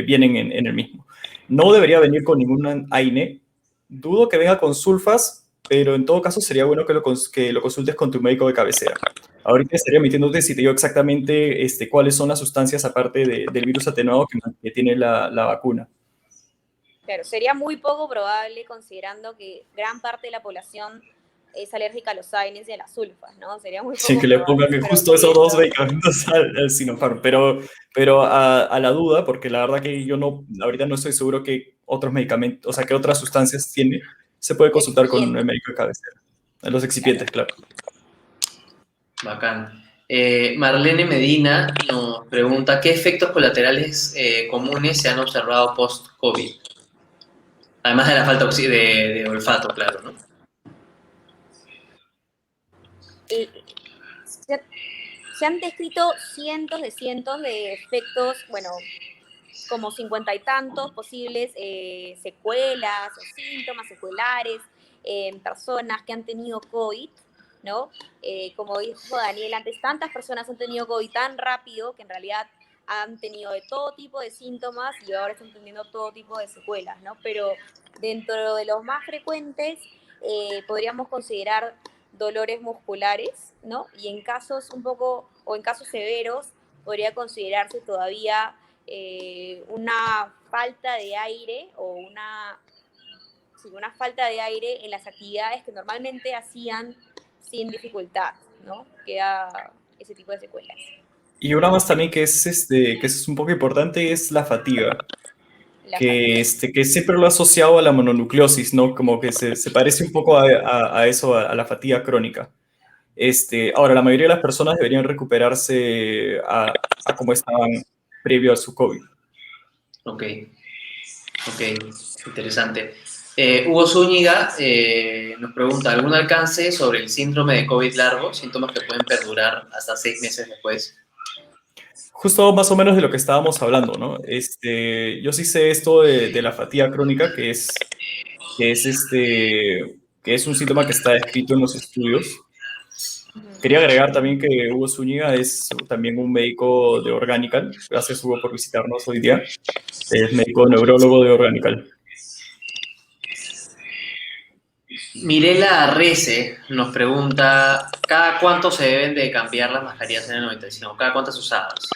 Speaker 1: vienen en el mismo. No debería venir con ningún AINE. Dudo que venga con sulfas, pero en todo caso sería bueno que lo consultes con tu médico de cabecera. Ahorita estaría metiéndote si te digo exactamente cuáles son las sustancias aparte del virus atenuado que tiene la vacuna.
Speaker 2: Claro, sería muy poco probable considerando que gran parte de la población es alérgica a los AINES y a las sulfas, ¿no? Sería muy poco
Speaker 1: sí, que le pongan justo esos dos medicamentos al Sinopharm, pero a la duda, porque la verdad que yo ahorita no estoy seguro que otros medicamentos, o sea, que otras sustancias tiene, se puede consultar con el médico de cabecera. Los excipientes, claro.
Speaker 3: Bacán. Marlene Medina nos pregunta, ¿qué efectos colaterales comunes se han observado post-COVID? Además de la falta de olfato, claro, ¿no?
Speaker 2: Se han descrito cientos de efectos, bueno, como 50 y tantos posibles secuelas o síntomas secuelares en personas que han tenido COVID, ¿no? Como dijo Daniel antes, tantas personas han tenido COVID tan rápido que en realidad han tenido de todo tipo de síntomas y ahora están teniendo todo tipo de secuelas, ¿no? Pero dentro de los más frecuentes podríamos considerar dolores musculares, ¿no? Y en casos en casos severos podría considerarse todavía una falta de aire o una falta de aire en las actividades que normalmente hacían sin dificultad, ¿no? Queda ese tipo de secuelas.
Speaker 1: Y una más también que es un poco importante es la fatiga. Que siempre lo he asociado a la mononucleosis, ¿no? Como que se parece un poco a eso, a la fatiga crónica. Ahora, la mayoría de las personas deberían recuperarse a como estaban previo a su COVID.
Speaker 3: Ok, interesante. Hugo Zúñiga nos pregunta, ¿algún alcance sobre el síndrome de COVID largo? Síntomas que pueden perdurar hasta 6 meses después.
Speaker 1: Justo más o menos de lo que estábamos hablando, ¿no? Yo sí sé esto de la fatiga crónica, que es, que es un síntoma que está descrito en los estudios. Quería agregar también que Hugo Zúñiga es también un médico de Organical. Gracias, Hugo, por visitarnos hoy día. Es médico neurólogo de Organical.
Speaker 3: Mirela Rece nos pregunta, ¿cada cuánto se deben de cambiar las mascarillas N95? ¿Cada cuántas usadas?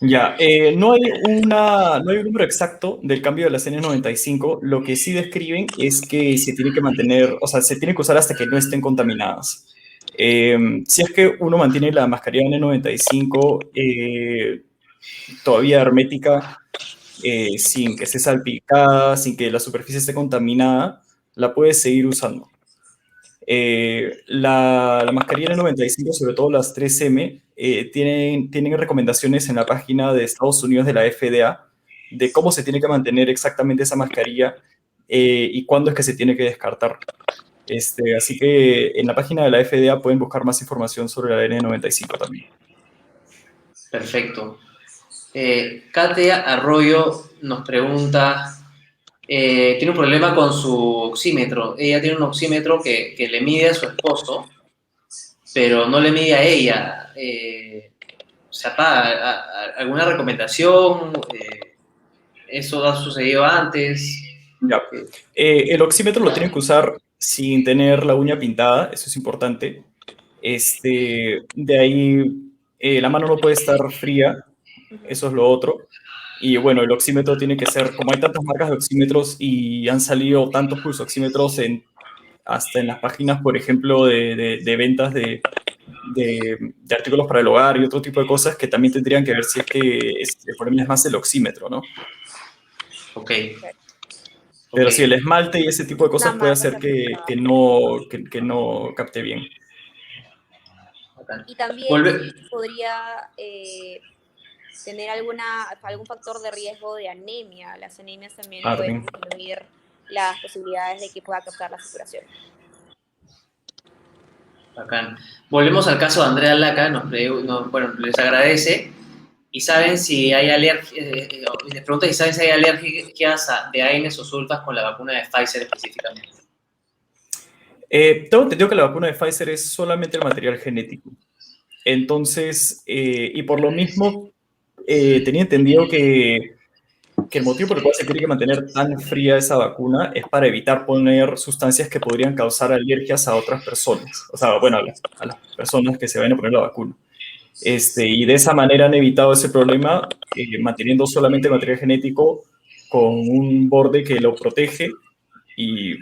Speaker 1: Ya, no hay un número exacto del cambio de las N95. Lo que sí describen es que se tiene que mantener, o sea, se tiene que usar hasta que no estén contaminadas. Si es que uno mantiene la mascarilla N95 todavía hermética, sin que esté salpicada, sin que la superficie esté contaminada, la puedes seguir usando. La mascarilla N95, sobre todo las 3M, tienen recomendaciones en la página de Estados Unidos de la FDA de cómo se tiene que mantener exactamente esa mascarilla y cuándo es que se tiene que descartar. Así que en la página de la FDA pueden buscar más información sobre la N95 también.
Speaker 3: Perfecto. Katia Arroyo nos pregunta, tiene un problema con su oxímetro. Ella tiene un oxímetro que le mide a su esposo, pero no le mide a ella. O sea, ¿alguna recomendación? ¿Eso ha sucedido antes?
Speaker 1: Ya. El oxímetro lo tienen que usar sin tener la uña pintada, eso es importante. De ahí, la mano no puede estar fría, eso es lo otro. Y bueno, el oxímetro tiene que ser, como hay tantas marcas de oxímetros y han salido tantos pulsoxímetros hasta en las páginas, por ejemplo, de ventas de artículos para el hogar y otro tipo de cosas que también tendrían que ver si es que el problema es más el oxímetro, ¿no?
Speaker 3: Ok.
Speaker 1: Pero
Speaker 3: Ok.
Speaker 1: sí, el esmalte y ese tipo de cosas
Speaker 2: Una
Speaker 1: puede
Speaker 2: marca
Speaker 1: hacer
Speaker 2: certificada.
Speaker 1: que no capte bien.
Speaker 3: Bacán.
Speaker 2: Y también
Speaker 3: Vuelve.
Speaker 2: podría tener algún factor de riesgo de anemia. Las anemias también
Speaker 1: Ah,
Speaker 2: pueden
Speaker 1: también.
Speaker 2: disminuir las posibilidades de que pueda captar la saturación.
Speaker 3: Bacán. Volvemos al caso de Andrea Laca, bueno, les agradece. Y saben si hay alergias, les pregunta si saben si hay alergias de AINES o sulfas con la vacuna de Pfizer específicamente.
Speaker 1: Tengo entendido que la vacuna de Pfizer es solamente el material genético. Entonces, y por lo mismo, tenía entendido que el motivo por el cual se tiene que mantener tan fría esa vacuna es para evitar poner sustancias que podrían causar alergias a otras personas. O sea, bueno, a las personas que se vayan a poner la vacuna. Y de esa manera han evitado ese problema, manteniendo solamente material genético con un borde que lo protege y,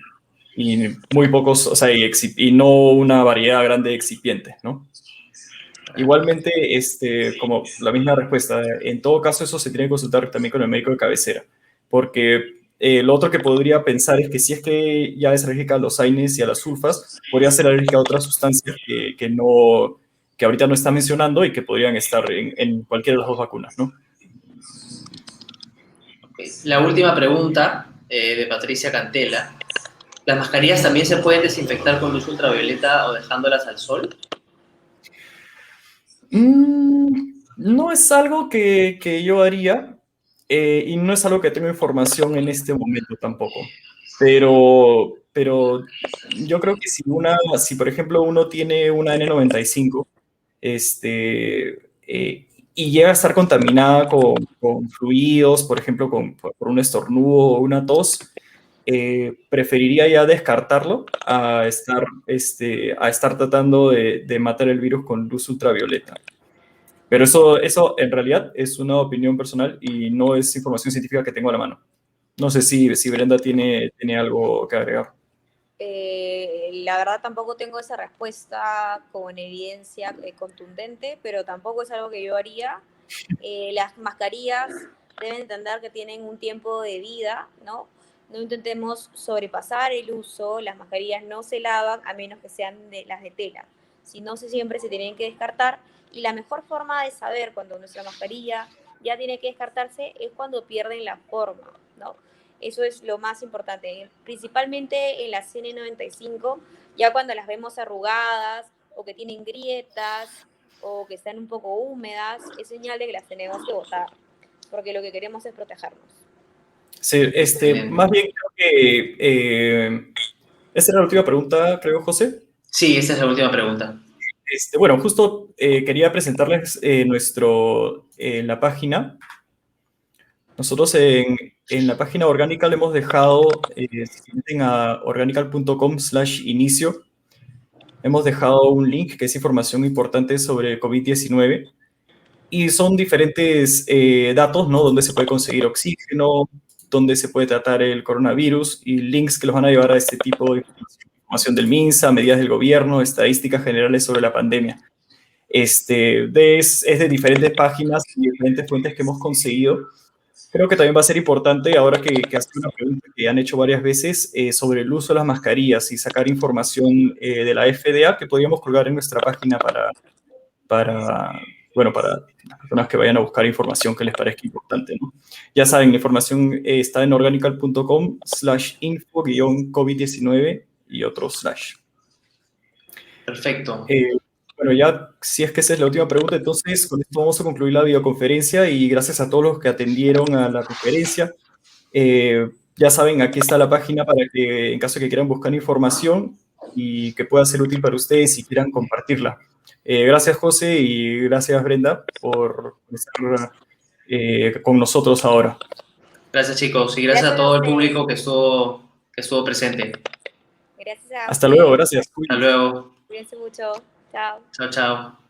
Speaker 1: y muy pocos, o sea, y no una variedad grande de excipientes, ¿no? Igualmente, como la misma respuesta, en todo caso eso se tiene que consultar también con el médico de cabecera, porque lo otro que podría pensar es que si es que ya es alérgica a los AINES y a las sulfas, podría ser alérgica a otras sustancias que ahorita no está mencionando y que podrían estar en cualquiera de las dos vacunas, ¿no?
Speaker 3: Okay. La última pregunta de Patricia Cantela. ¿Las mascarillas también se pueden desinfectar con luz ultravioleta o dejándolas al sol?
Speaker 1: No es algo que yo haría y no es algo que tengo información en este momento tampoco. Pero yo creo que si por ejemplo uno tiene una N95 y llega a estar contaminada con fluidos, por ejemplo, por un estornudo o una tos, preferiría ya descartarlo a estar tratando de matar el virus con luz ultravioleta. Pero eso en realidad es una opinión personal y no es información científica que tengo a la mano. No sé si Brenda tiene algo que agregar.
Speaker 2: La verdad tampoco tengo esa respuesta con evidencia contundente, pero tampoco es algo que yo haría. Las mascarillas deben entender que tienen un tiempo de vida, ¿no? No intentemos sobrepasar el uso, las mascarillas no se lavan a menos que sean las de tela. Si no, siempre se tienen que descartar y la mejor forma de saber cuando nuestra mascarilla ya tiene que descartarse es cuando pierden la forma, ¿no? Eso es lo más importante, principalmente en las N95, ya cuando las vemos arrugadas o que tienen grietas o que están un poco húmedas, es señal de que las tenemos que botar, porque lo que queremos es protegernos.
Speaker 1: Sí, más bien creo que esa era la última pregunta, creo, José.
Speaker 3: Sí, esa es la última pregunta.
Speaker 1: Bueno, justo quería presentarles la página. Nosotros en la página Organical hemos dejado, si se meten a organical.com/inicio, hemos dejado un link que es información importante sobre COVID-19 y son diferentes datos, ¿no? Donde se puede conseguir oxígeno, donde se puede tratar el coronavirus y links que los van a llevar a este tipo de información del MINSA, medidas del gobierno, estadísticas generales sobre la pandemia. Es de diferentes páginas y diferentes fuentes que hemos conseguido. Creo que también va a ser importante, ahora que hace una pregunta que han hecho varias veces, sobre el uso de las mascarillas y sacar información de la FDA que podríamos colgar en nuestra página para las personas que vayan a buscar información que les parezca importante, ¿no? Ya saben, la información está en organical.com/info-covid19 y otros slash.
Speaker 3: Perfecto.
Speaker 1: Bueno, ya si es que esa es la última pregunta, entonces con esto vamos a concluir la videoconferencia y gracias a todos los que atendieron a la conferencia. Ya saben, aquí está la página para que en caso de que quieran buscar información y que pueda ser útil para ustedes y quieran compartirla. Gracias, José, y gracias, Brenda, por estar con nosotros ahora.
Speaker 3: Gracias, chicos, y gracias a todo el público que estuvo presente.
Speaker 2: Gracias a
Speaker 1: Hasta luego, gracias.
Speaker 3: Hasta luego.
Speaker 2: Cuídense mucho. Chao.
Speaker 3: Chao, chao.